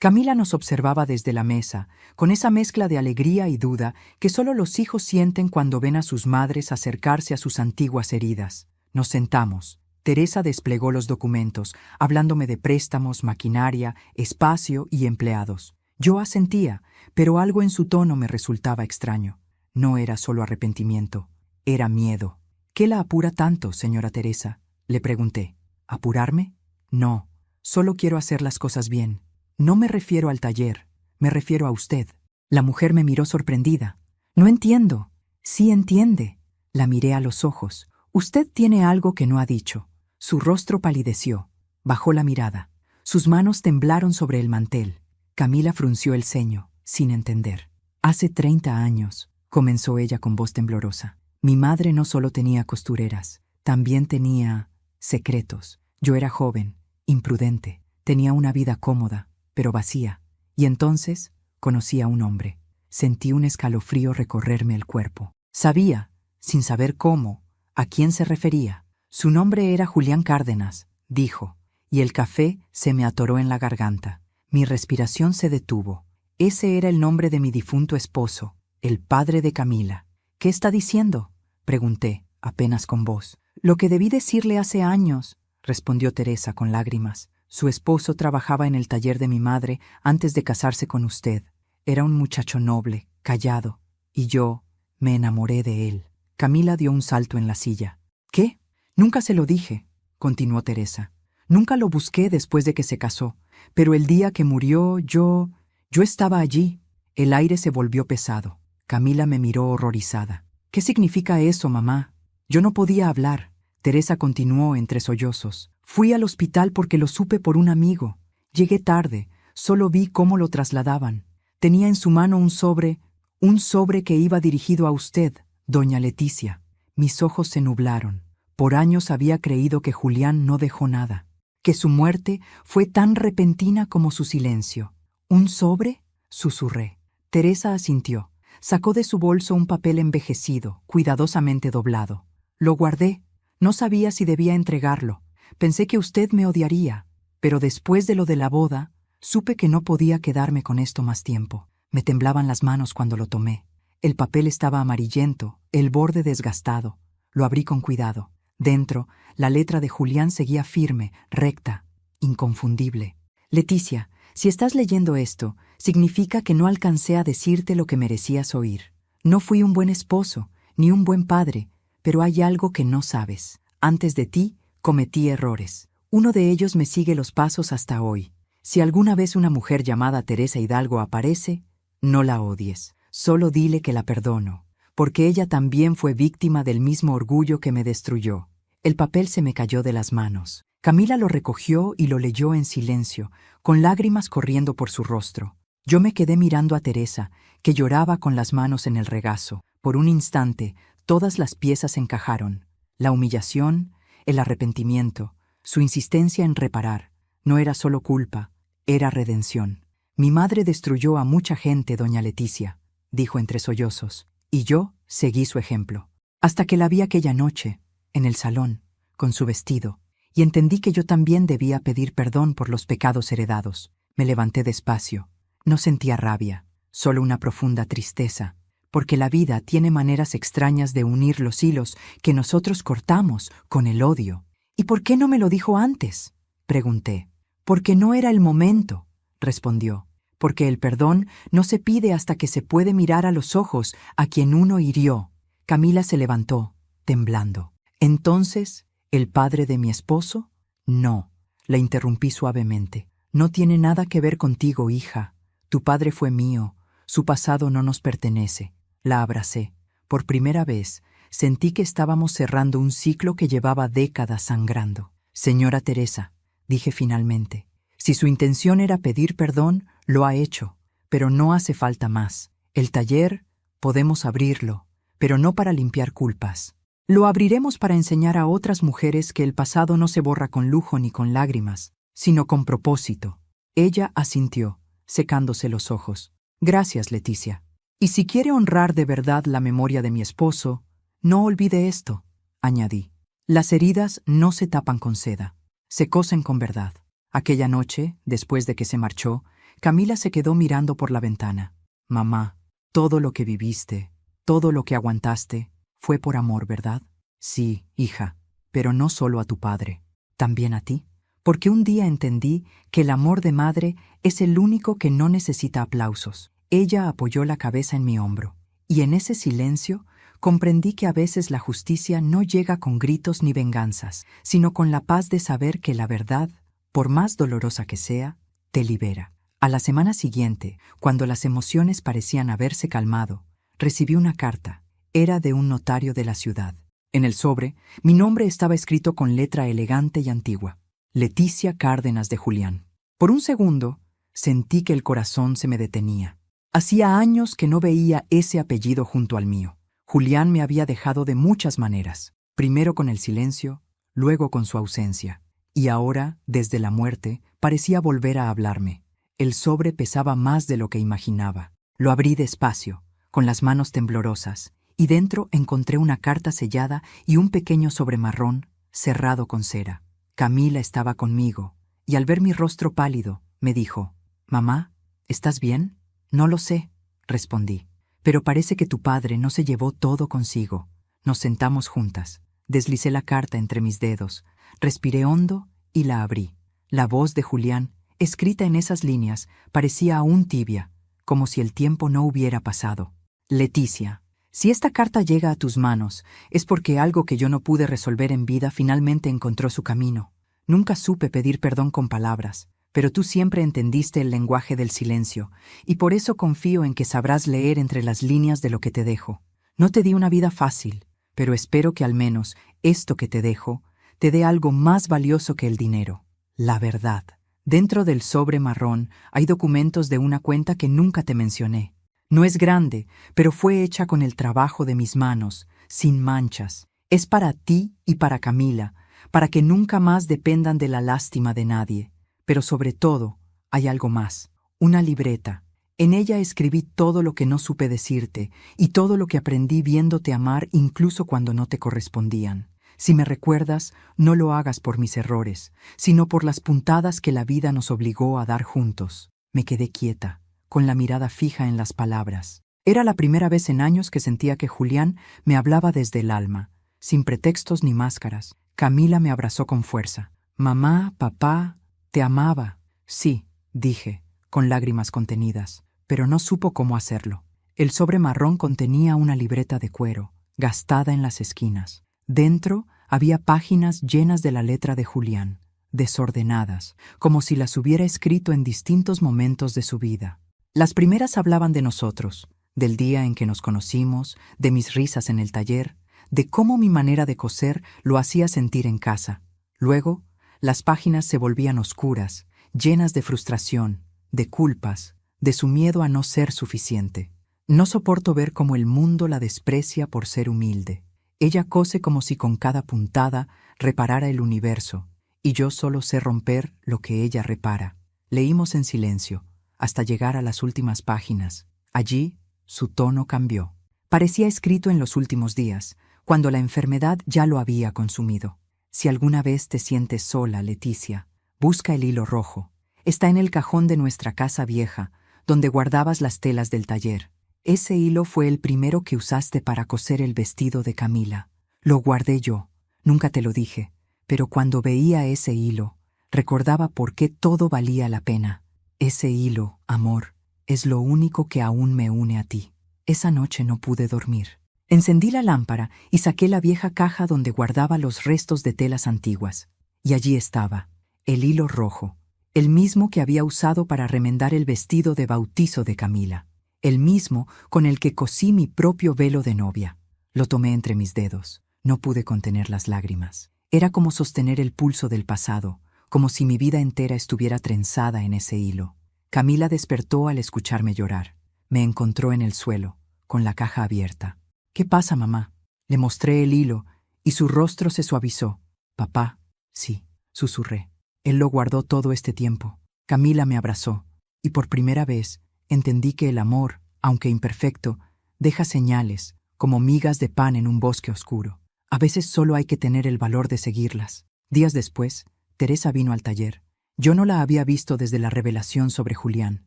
Camila nos observaba desde la mesa, con esa mezcla de alegría y duda que solo los hijos sienten cuando ven a sus madres acercarse a sus antiguas heridas. Nos sentamos. Teresa desplegó los documentos, hablándome de préstamos, maquinaria, espacio y empleados. Yo asentía, pero algo en su tono me resultaba extraño. No era solo arrepentimiento, era miedo. «¿Qué la apura tanto, señora Teresa?», le pregunté. «¿Apurarme? No, solo quiero hacer las cosas bien. No me refiero al taller, me refiero a usted». La mujer me miró sorprendida. «No entiendo». «Sí entiende». La miré a los ojos. «Usted tiene algo que no ha dicho». Su rostro palideció. Bajó la mirada. Sus manos temblaron sobre el mantel. Camila frunció el ceño, sin entender. «Hace 30 años», comenzó ella con voz temblorosa. «Mi madre no solo tenía costureras, también tenía secretos. Yo era joven, imprudente, tenía una vida cómoda, pero vacía. Y entonces conocí a un hombre. Sentí un escalofrío recorrerme el cuerpo. Sabía, sin saber cómo, a quién se refería. Su nombre era Julián Cárdenas», dijo, y el café se me atoró en la garganta. Mi respiración se detuvo. Ese era el nombre de mi difunto esposo, el padre de Camila. «¿Qué está diciendo?», pregunté, apenas con voz. «Lo que debí decirle hace años», respondió Teresa con lágrimas. «Su esposo trabajaba en el taller de mi madre antes de casarse con usted. Era un muchacho noble, callado, y yo me enamoré de él». Camila dio un salto en la silla. «¿Qué? Nunca se lo dije», continuó Teresa. «Nunca lo busqué después de que se casó, pero el día que murió yo estaba allí». El aire se volvió pesado. Camila me miró horrorizada. «¿Qué significa eso, mamá?». Yo no podía hablar. Teresa continuó entre sollozos. «Fui al hospital porque lo supe por un amigo. Llegué tarde, solo vi cómo lo trasladaban. Tenía en su mano un sobre que iba dirigido a usted, doña Leticia». Mis ojos se nublaron. Por años había creído que Julián no dejó nada, que su muerte fue tan repentina como su silencio. ¿Un sobre?, susurré. Teresa asintió. Sacó de su bolso un papel envejecido, cuidadosamente doblado. Lo guardé. No sabía si debía entregarlo. Pensé que usted me odiaría, pero después de lo de la boda, supe que no podía quedarme con esto más tiempo. Me temblaban las manos cuando lo tomé. El papel estaba amarillento, el borde desgastado. Lo abrí con cuidado. Dentro, la letra de Julián seguía firme, recta, inconfundible. Leticia, si estás leyendo esto, significa que no alcancé a decirte lo que merecías oír. No fui un buen esposo, ni un buen padre, pero hay algo que no sabes. Antes de ti, cometí errores. Uno de ellos me sigue los pasos hasta hoy. Si alguna vez una mujer llamada Teresa Hidalgo aparece, no la odies. Solo dile que la perdono, porque ella también fue víctima del mismo orgullo que me destruyó. El papel se me cayó de las manos. Camila lo recogió y lo leyó en silencio, con lágrimas corriendo por su rostro. Yo me quedé mirando a Teresa, que lloraba con las manos en el regazo. Por un instante, todas las piezas encajaron. La humillación, el arrepentimiento, su insistencia en reparar. No era solo culpa, era redención. Mi madre destruyó a mucha gente, doña Leticia, dijo entre sollozos, y yo seguí su ejemplo. Hasta que la vi aquella noche, en el salón, con su vestido, y entendí que yo también debía pedir perdón por los pecados heredados. Me levanté despacio. No sentía rabia, solo una profunda tristeza, porque la vida tiene maneras extrañas de unir los hilos que nosotros cortamos con el odio. ¿Y por qué no me lo dijo antes?, pregunté. Porque no era el momento, respondió. Porque el perdón no se pide hasta que se puede mirar a los ojos a quien uno hirió. Camila se levantó, temblando. Entonces, ¿el padre de mi esposo? No, la interrumpí suavemente. No tiene nada que ver contigo, hija. Tu padre fue mío, su pasado no nos pertenece. La abracé. Por primera vez, sentí que estábamos cerrando un ciclo que llevaba décadas sangrando. Señora Teresa, dije finalmente, si su intención era pedir perdón, lo ha hecho, pero no hace falta más. El taller, podemos abrirlo, pero no para limpiar culpas. Lo abriremos para enseñar a otras mujeres que el pasado no se borra con lujo ni con lágrimas, sino con propósito. Ella asintió, secándose los ojos. Gracias, Leticia. Y si quiere honrar de verdad la memoria de mi esposo, no olvide esto, añadí. Las heridas no se tapan con seda, se cosen con verdad. Aquella noche, después de que se marchó, Camila se quedó mirando por la ventana. Mamá, todo lo que viviste, todo lo que aguantaste, fue por amor, ¿verdad? Sí, hija, pero no solo a tu padre, también a ti. Porque un día entendí que el amor de madre es el único que no necesita aplausos. Ella apoyó la cabeza en mi hombro, y en ese silencio comprendí que a veces la justicia no llega con gritos ni venganzas, sino con la paz de saber que la verdad, por más dolorosa que sea, te libera. A la semana siguiente, cuando las emociones parecían haberse calmado, recibí una carta. Era de un notario de la ciudad. En el sobre, mi nombre estaba escrito con letra elegante y antigua. Leticia Cárdenas de Julián. Por un segundo, sentí que el corazón se me detenía. Hacía años que no veía ese apellido junto al mío. Julián me había dejado de muchas maneras, primero con el silencio, luego con su ausencia. Y ahora, desde la muerte, parecía volver a hablarme. El sobre pesaba más de lo que imaginaba. Lo abrí despacio, con las manos temblorosas, y dentro encontré una carta sellada y un pequeño sobre marrón, cerrado con cera. Camila estaba conmigo, y al ver mi rostro pálido, me dijo, «Mamá, ¿estás bien?» «No lo sé», respondí, «pero parece que tu padre no se llevó todo consigo». Nos sentamos juntas. Deslicé la carta entre mis dedos, respiré hondo y la abrí. La voz de Julián, escrita en esas líneas, parecía aún tibia, como si el tiempo no hubiera pasado. Leticia, si esta carta llega a tus manos, es porque algo que yo no pude resolver en vida finalmente encontró su camino. Nunca supe pedir perdón con palabras, pero tú siempre entendiste el lenguaje del silencio, y por eso confío en que sabrás leer entre las líneas de lo que te dejo. No te di una vida fácil, pero espero que al menos esto que te dejo te dé algo más valioso que el dinero, la verdad. Dentro del sobre marrón hay documentos de una cuenta que nunca te mencioné. No es grande, pero fue hecha con el trabajo de mis manos, sin manchas, Es para ti y para Camila, para que nunca más dependan de la lástima de nadie. Pero sobre todo, hay algo más. Una libreta. En ella escribí todo lo que no supe decirte y todo lo que aprendí viéndote amar incluso cuando no te correspondían. Si me recuerdas, no lo hagas por mis errores, sino por las puntadas que la vida nos obligó a dar juntos. Me quedé quieta, con la mirada fija en las palabras. Era la primera vez en años que sentía que Julián me hablaba desde el alma, sin pretextos ni máscaras. Camila me abrazó con fuerza. Mamá, papá, te amaba. Sí, dije, con lágrimas contenidas, pero no supo cómo hacerlo. El sobre marrón contenía una libreta de cuero, gastada en las esquinas. Dentro había páginas llenas de la letra de Julián, desordenadas, como si las hubiera escrito en distintos momentos de su vida. Las primeras hablaban de nosotros, del día en que nos conocimos, de mis risas en el taller, de cómo mi manera de coser lo hacía sentir en casa. Luego, las páginas se volvían oscuras, llenas de frustración, de culpas, de su miedo a no ser suficiente. No soporto ver cómo el mundo la desprecia por ser humilde. Ella cose como si con cada puntada reparara el universo, y yo solo sé romper lo que ella repara. Leímos en silencio, hasta llegar a las últimas páginas. Allí, su tono cambió. Parecía escrito en los últimos días, cuando la enfermedad ya lo había consumido. Si alguna vez te sientes sola, Leticia, busca el hilo rojo. Está en el cajón de nuestra casa vieja, donde guardabas las telas del taller. Ese hilo fue el primero que usaste para coser el vestido de Camila. Lo guardé yo. Nunca te lo dije, pero cuando veía ese hilo, recordaba por qué todo valía la pena. Ese hilo, amor, es lo único que aún me une a ti. Esa noche no pude dormir. Encendí la lámpara y saqué la vieja caja donde guardaba los restos de telas antiguas. Y allí estaba, el hilo rojo, el mismo que había usado para remendar el vestido de bautizo de Camila, el mismo con el que cosí mi propio velo de novia. Lo tomé entre mis dedos. No pude contener las lágrimas. Era como sostener el pulso del pasado, como si mi vida entera estuviera trenzada en ese hilo. Camila despertó al escucharme llorar. Me encontró en el suelo, con la caja abierta. «¿Qué pasa, mamá?» Le mostré el hilo y su rostro se suavizó. «Papá, sí», susurré. Él lo guardó todo este tiempo. Camila me abrazó, y por primera vez entendí que el amor, aunque imperfecto, deja señales, como migas de pan en un bosque oscuro. A veces solo hay que tener el valor de seguirlas. Días después, Teresa vino al taller. Yo no la había visto desde la revelación sobre Julián.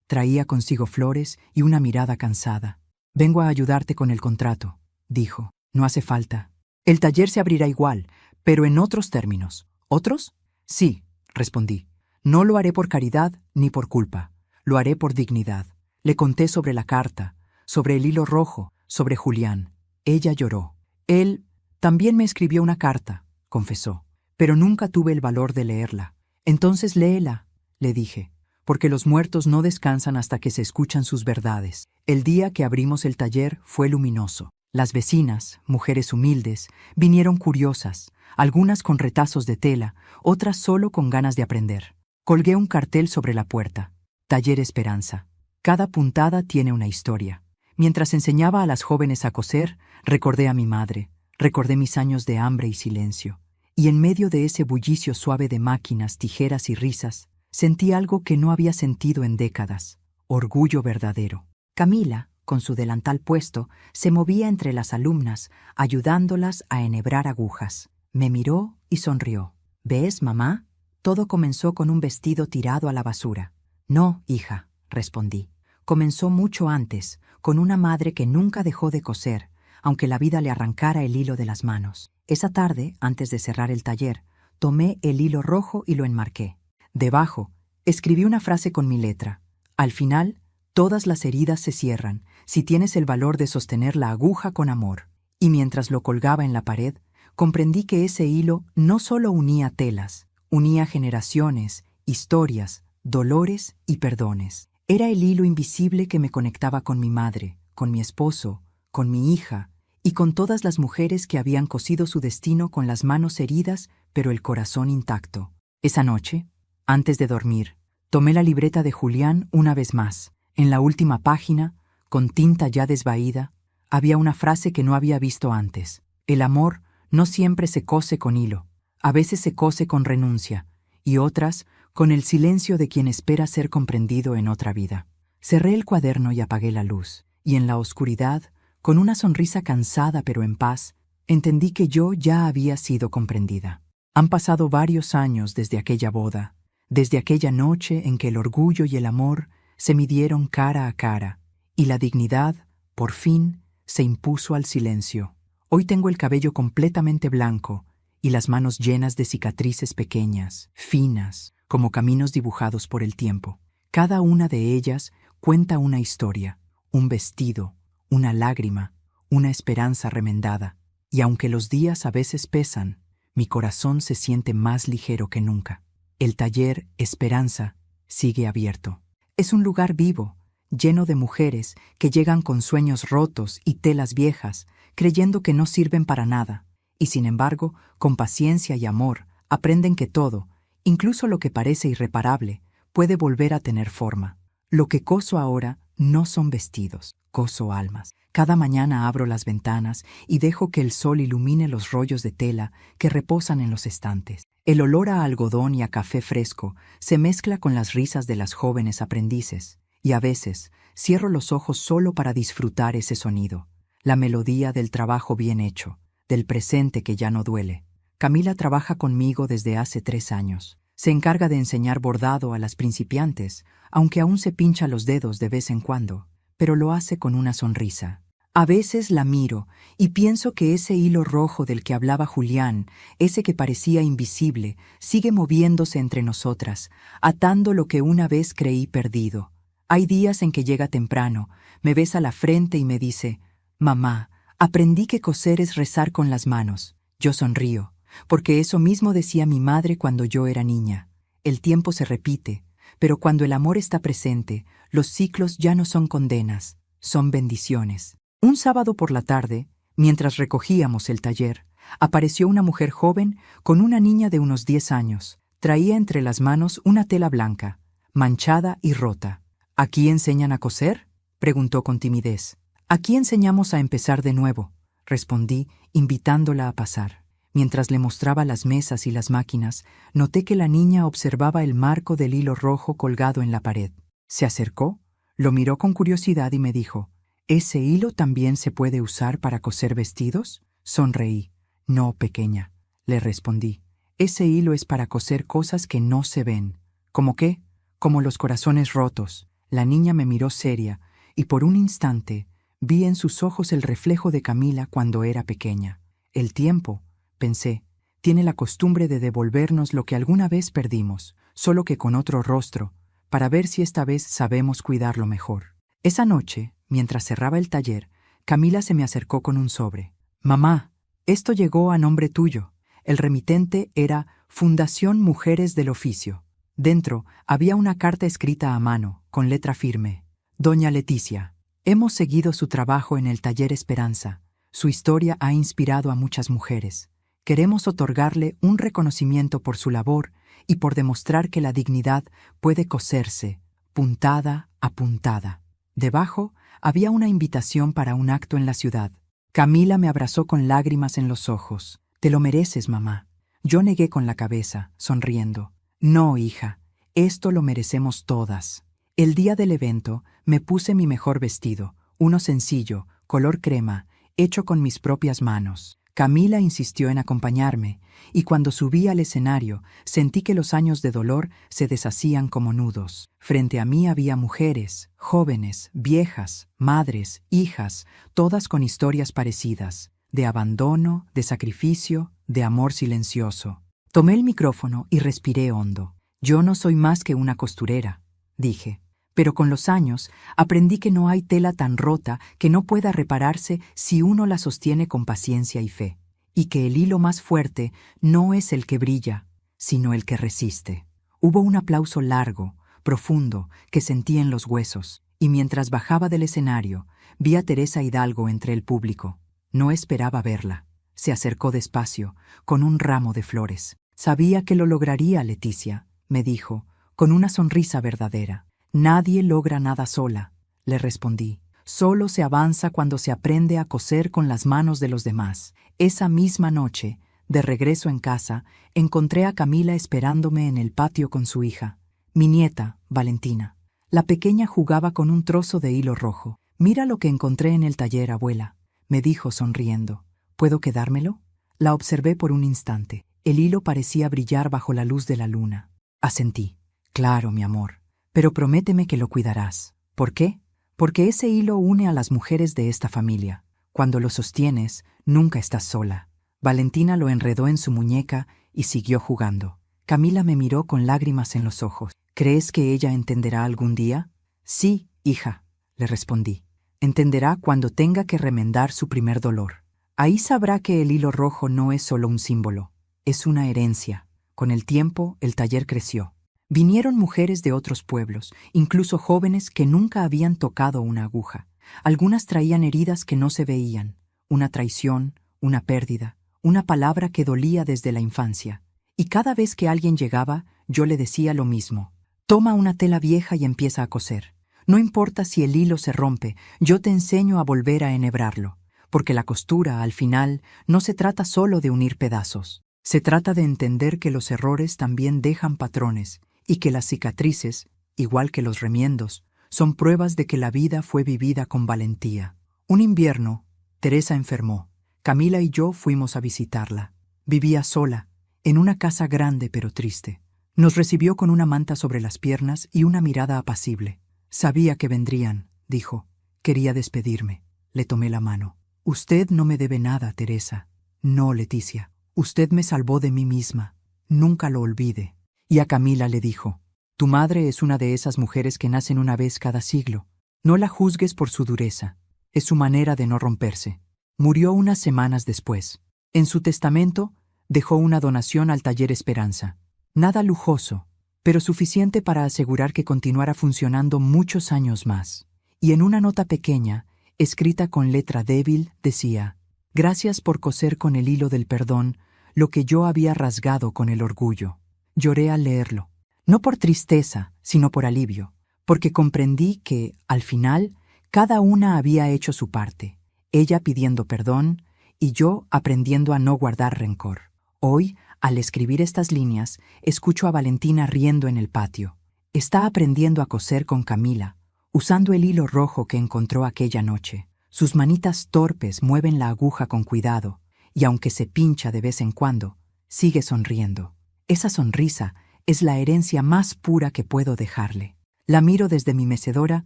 Traía consigo flores y una mirada cansada. «Vengo a ayudarte con el contrato», dijo. «No hace falta. El taller se abrirá igual, pero en otros términos». «¿Otros?» «Sí», respondí. «No lo haré por caridad ni por culpa. Lo haré por dignidad». Le conté sobre la carta, sobre el hilo rojo, sobre Julián. Ella lloró. «Él también me escribió una carta», confesó, «pero nunca tuve el valor de leerla». «Entonces léela», le dije, «porque los muertos no descansan hasta que se escuchan sus verdades». El día que abrimos el taller fue luminoso. Las vecinas, mujeres humildes, vinieron curiosas, algunas con retazos de tela, otras solo con ganas de aprender. Colgué un cartel sobre la puerta. «Taller Esperanza». Cada puntada tiene una historia. Mientras enseñaba a las jóvenes a coser, recordé a mi madre, recordé mis años de hambre y silencio. Y en medio de ese bullicio suave de máquinas, tijeras y risas, sentí algo que no había sentido en décadas: orgullo verdadero. Camila, con su delantal puesto, se movía entre las alumnas, ayudándolas a enhebrar agujas. Me miró y sonrió. «¿Ves, mamá? Todo comenzó con un vestido tirado a la basura». «No, hija», respondí. «Comenzó mucho antes, con una madre que nunca dejó de coser, aunque la vida le arrancara el hilo de las manos». Esa tarde, antes de cerrar el taller, tomé el hilo rojo y lo enmarqué. Debajo, escribí una frase con mi letra. «Al final, todas las heridas se cierran si tienes el valor de sostener la aguja con amor». Y mientras lo colgaba en la pared, comprendí que ese hilo no solo unía telas, unía generaciones, historias, dolores y perdones. Era el hilo invisible que me conectaba con mi madre, con mi esposo, con mi hija y con todas las mujeres que habían cosido su destino con las manos heridas pero el corazón intacto. Esa noche, antes de dormir, tomé la libreta de Julián una vez más. En la última página, con tinta ya desvaída, había una frase que no había visto antes. «El amor No siempre se cose con hilo. A veces se cose con renuncia, y otras con el silencio de quien espera ser comprendido en otra vida. Cerré el cuaderno y apagué la luz, y en la oscuridad, con una sonrisa cansada pero en paz, entendí que yo ya había sido comprendida. Han pasado varios años desde aquella boda, desde aquella noche en que el orgullo y el amor se midieron cara a cara, y la dignidad, por fin, se impuso al silencio. Hoy tengo el cabello completamente blanco y las manos llenas de cicatrices pequeñas, finas, como caminos dibujados por el tiempo. Cada una de ellas cuenta una historia, un vestido, una lágrima, una esperanza remendada. Y aunque los días a veces pesan, mi corazón se siente más ligero que nunca. El taller Esperanza sigue abierto. Es un lugar vivo, lleno de mujeres que llegan con sueños rotos y telas viejas, creyendo que no sirven para nada, y sin embargo, con paciencia y amor, aprenden que todo, incluso lo que parece irreparable, puede volver a tener forma. Lo que coso ahora no son vestidos, coso almas. Cada mañana abro las ventanas y dejo que el sol ilumine los rollos de tela que reposan en los estantes. El olor a algodón y a café fresco se mezcla con las risas de las jóvenes aprendices, y a veces cierro los ojos solo para disfrutar ese sonido, la melodía del trabajo bien hecho, del presente que ya no duele. Camila trabaja conmigo desde hace 3 años. Se encarga de enseñar bordado a las principiantes, aunque aún se pincha los dedos de vez en cuando, pero lo hace con una sonrisa. A veces la miro y pienso que ese hilo rojo del que hablaba Julián, ese que parecía invisible, sigue moviéndose entre nosotras, atando lo que una vez creí perdido. Hay días en que llega temprano, me besa la frente y me dice: «Mamá, aprendí que coser es rezar con las manos». Yo sonrío, porque eso mismo decía mi madre cuando yo era niña. El tiempo se repite, pero cuando el amor está presente, los ciclos ya no son condenas, son bendiciones. Un sábado por la tarde, mientras recogíamos el taller, apareció una mujer joven con una niña de unos 10 años. Traía entre las manos una tela blanca, manchada y rota. «¿Aquí enseñan a coser?», preguntó con timidez. «Aquí enseñamos a empezar de nuevo», respondí, invitándola a pasar. Mientras le mostraba las mesas y las máquinas, noté que la niña observaba el marco del hilo rojo colgado en la pared. Se acercó, lo miró con curiosidad y me dijo: «¿Ese hilo también se puede usar para coser vestidos?». Sonreí. «No, pequeña», le respondí. «Ese hilo es para coser cosas que no se ven». «¿Cómo qué?». «Como los corazones rotos». La niña me miró seria, y por un instante vi en sus ojos el reflejo de Camila cuando era pequeña. El tiempo, pensé, tiene la costumbre de devolvernos lo que alguna vez perdimos, solo que con otro rostro, para ver si esta vez sabemos cuidarlo mejor. Esa noche, mientras cerraba el taller, Camila se me acercó con un sobre. «Mamá, esto llegó a nombre tuyo». El remitente era Fundación Mujeres del Oficio. Dentro había una carta escrita a mano, con letra firme. «Doña Leticia, hemos seguido su trabajo en el taller Esperanza. Su historia ha inspirado a muchas mujeres. Queremos otorgarle un reconocimiento por su labor y por demostrar que la dignidad puede coserse, puntada a puntada». Debajo había una invitación para un acto en la ciudad. Camila me abrazó con lágrimas en los ojos. «Te lo mereces, mamá». Yo negué con la cabeza, sonriendo. «No, hija, esto lo merecemos todas». El día del evento me puse mi mejor vestido, uno sencillo, color crema, hecho con mis propias manos. Camila insistió en acompañarme, y cuando subí al escenario sentí que los años de dolor se deshacían como nudos. Frente a mí había mujeres, jóvenes, viejas, madres, hijas, todas con historias parecidas, de abandono, de sacrificio, de amor silencioso. Tomé el micrófono y respiré hondo. «Yo no soy más que una costurera», dije. «Pero con los años aprendí que no hay tela tan rota que no pueda repararse si uno la sostiene con paciencia y fe, y que el hilo más fuerte no es el que brilla, sino el que resiste». Hubo un aplauso largo, profundo, que sentí en los huesos, y mientras bajaba del escenario, vi a Teresa Hidalgo entre el público. No esperaba verla. Se acercó despacio, con un ramo de flores. «Sabía que lo lograría, Leticia», me dijo, con una sonrisa verdadera. «Nadie logra nada sola», le respondí. Solo se avanza cuando se aprende a coser con las manos de los demás. Esa misma noche, de regreso en casa, encontré a Camila esperándome en el patio con su hija, mi nieta, Valentina. La pequeña jugaba con un trozo de hilo rojo. «Mira lo que encontré en el taller, abuela», me dijo sonriendo. «¿Puedo quedármelo?» La observé por un instante. El hilo parecía brillar bajo la luz de la luna. Asentí. «Claro, mi amor, pero prométeme que lo cuidarás». «¿Por qué?» «Porque ese hilo une a las mujeres de esta familia. Cuando lo sostienes, nunca estás sola». Valentina lo enredó en su muñeca y siguió jugando. Camila me miró con lágrimas en los ojos. «¿Crees que ella entenderá algún día?» «Sí, hija», le respondí. «Entenderá cuando tenga que remendar su primer dolor. Ahí sabrá que el hilo rojo no es solo un símbolo, es una herencia». Con el tiempo, el taller creció. Vinieron mujeres de otros pueblos, incluso jóvenes que nunca habían tocado una aguja. Algunas traían heridas que no se veían, una traición, una pérdida, una palabra que dolía desde la infancia. Y cada vez que alguien llegaba, yo le decía lo mismo. «Toma una tela vieja y empieza a coser. No importa si el hilo se rompe, yo te enseño a volver a enhebrarlo, porque la costura, al final, no se trata solo de unir pedazos. Se trata de entender que los errores también dejan patrones y que las cicatrices, igual que los remiendos, son pruebas de que la vida fue vivida con valentía». Un invierno, Teresa enfermó. Camila y yo fuimos a visitarla. Vivía sola, en una casa grande pero triste. Nos recibió con una manta sobre las piernas y una mirada apacible. «Sabía que vendrían», dijo. «Quería despedirme». Le tomé la mano. «Usted no me debe nada, Teresa». «No, Leticia. Usted me salvó de mí misma. Nunca lo olvide». Y a Camila le dijo: «Tu madre es una de esas mujeres que nacen una vez cada siglo. No la juzgues por su dureza. Es su manera de no romperse». Murió unas semanas después. En su testamento dejó una donación al Taller Esperanza. Nada lujoso, pero suficiente para asegurar que continuara funcionando muchos años más. Y en una nota pequeña, escrita con letra débil, decía: «Gracias por coser con el hilo del perdón lo que yo había rasgado con el orgullo». Lloré al leerlo, no por tristeza, sino por alivio, porque comprendí que, al final, cada una había hecho su parte, ella pidiendo perdón y yo aprendiendo a no guardar rencor. Hoy, al escribir estas líneas, escucho a Valentina riendo en el patio. Está aprendiendo a coser con Camila, usando el hilo rojo que encontró aquella noche. Sus manitas torpes mueven la aguja con cuidado, y aunque se pincha de vez en cuando, sigue sonriendo. Esa sonrisa es la herencia más pura que puedo dejarle. La miro desde mi mecedora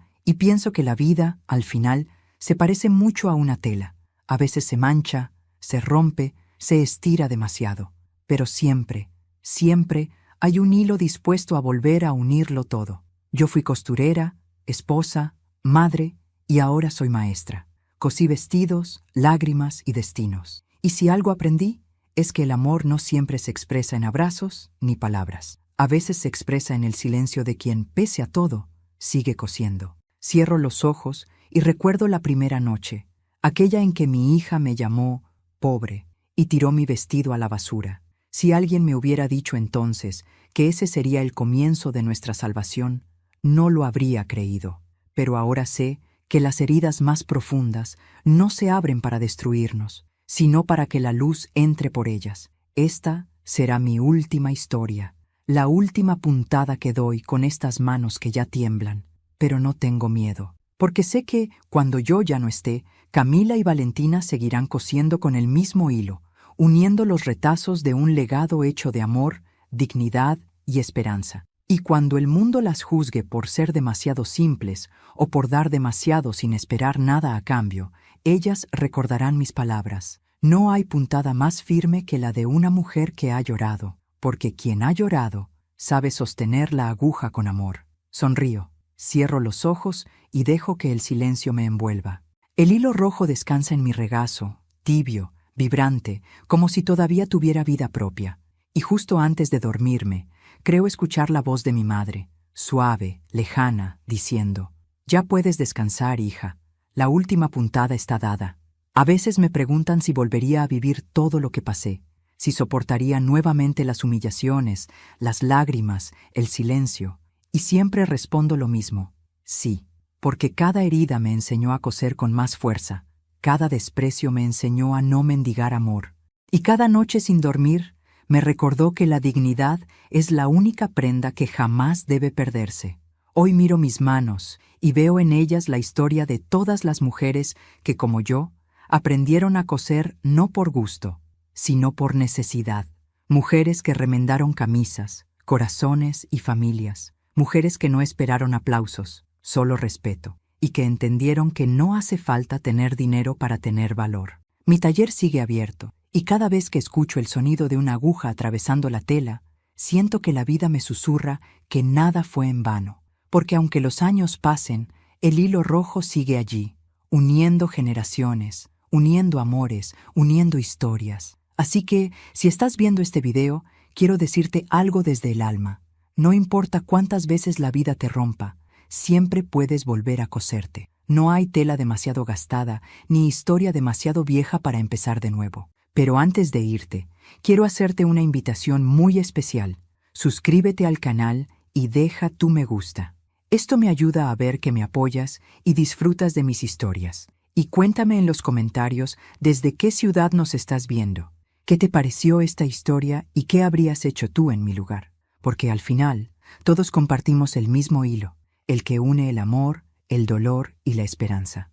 y pienso que la vida, al final, se parece mucho a una tela. A veces se mancha, se rompe, se estira demasiado. Pero siempre, siempre hay un hilo dispuesto a volver a unirlo todo. Yo fui costurera, esposa, madre y ahora soy maestra. Cosí vestidos, lágrimas y destinos. Y si algo aprendí, es que el amor no siempre se expresa en abrazos ni palabras. A veces se expresa en el silencio de quien, pese a todo, sigue cosiendo. Cierro los ojos y recuerdo la primera noche, aquella en que mi hija me llamó pobre y tiró mi vestido a la basura. Si alguien me hubiera dicho entonces que ese sería el comienzo de nuestra salvación, no lo habría creído. Pero ahora sé que las heridas más profundas no se abren para destruirnos, sino para que la luz entre por ellas. Esta será mi última historia, la última puntada que doy con estas manos que ya tiemblan. Pero no tengo miedo, porque sé que, cuando yo ya no esté, Camila y Valentina seguirán cosiendo con el mismo hilo, uniendo los retazos de un legado hecho de amor, dignidad y esperanza. Y cuando el mundo las juzgue por ser demasiado simples o por dar demasiado sin esperar nada a cambio, ellas recordarán mis palabras. No hay puntada más firme que la de una mujer que ha llorado, porque quien ha llorado sabe sostener la aguja con amor. Sonrío, cierro los ojos y dejo que el silencio me envuelva. El hilo rojo descansa en mi regazo, tibio, vibrante, como si todavía tuviera vida propia. Y justo antes de dormirme, creo escuchar la voz de mi madre, suave, lejana, diciendo: «Ya puedes descansar, hija. La última puntada está dada». A veces me preguntan si volvería a vivir todo lo que pasé, si soportaría nuevamente las humillaciones, las lágrimas, el silencio, y siempre respondo lo mismo: sí. porque cada herida me enseñó a coser con más fuerza, cada desprecio me enseñó a no mendigar amor, y cada noche sin dormir me recordó que la dignidad es la única prenda que jamás debe perderse. Hoy miro mis manos y veo en ellas la historia de todas las mujeres que, como yo, aprendieron a coser no por gusto, sino por necesidad. Mujeres que remendaron camisas, corazones y familias. Mujeres que no esperaron aplausos, solo respeto, y que entendieron que no hace falta tener dinero para tener valor. Mi taller sigue abierto, y cada vez que escucho el sonido de una aguja atravesando la tela, siento que la vida me susurra que nada fue en vano, porque aunque los años pasen, el hilo rojo sigue allí, uniendo generaciones, uniendo amores, uniendo historias. Así que, si estás viendo este video, quiero decirte algo desde el alma. No importa cuántas veces la vida te rompa, siempre puedes volver a coserte. No hay tela demasiado gastada, ni historia demasiado vieja para empezar de nuevo. Pero antes de irte, quiero hacerte una invitación muy especial. Suscríbete al canal y deja tu me gusta. Esto me ayuda a ver que me apoyas y disfrutas de mis historias. Y cuéntame en los comentarios desde qué ciudad nos estás viendo. ¿Qué te pareció esta historia y qué habrías hecho tú en mi lugar? Porque al final, todos compartimos el mismo hilo, el que une el amor, el dolor y la esperanza.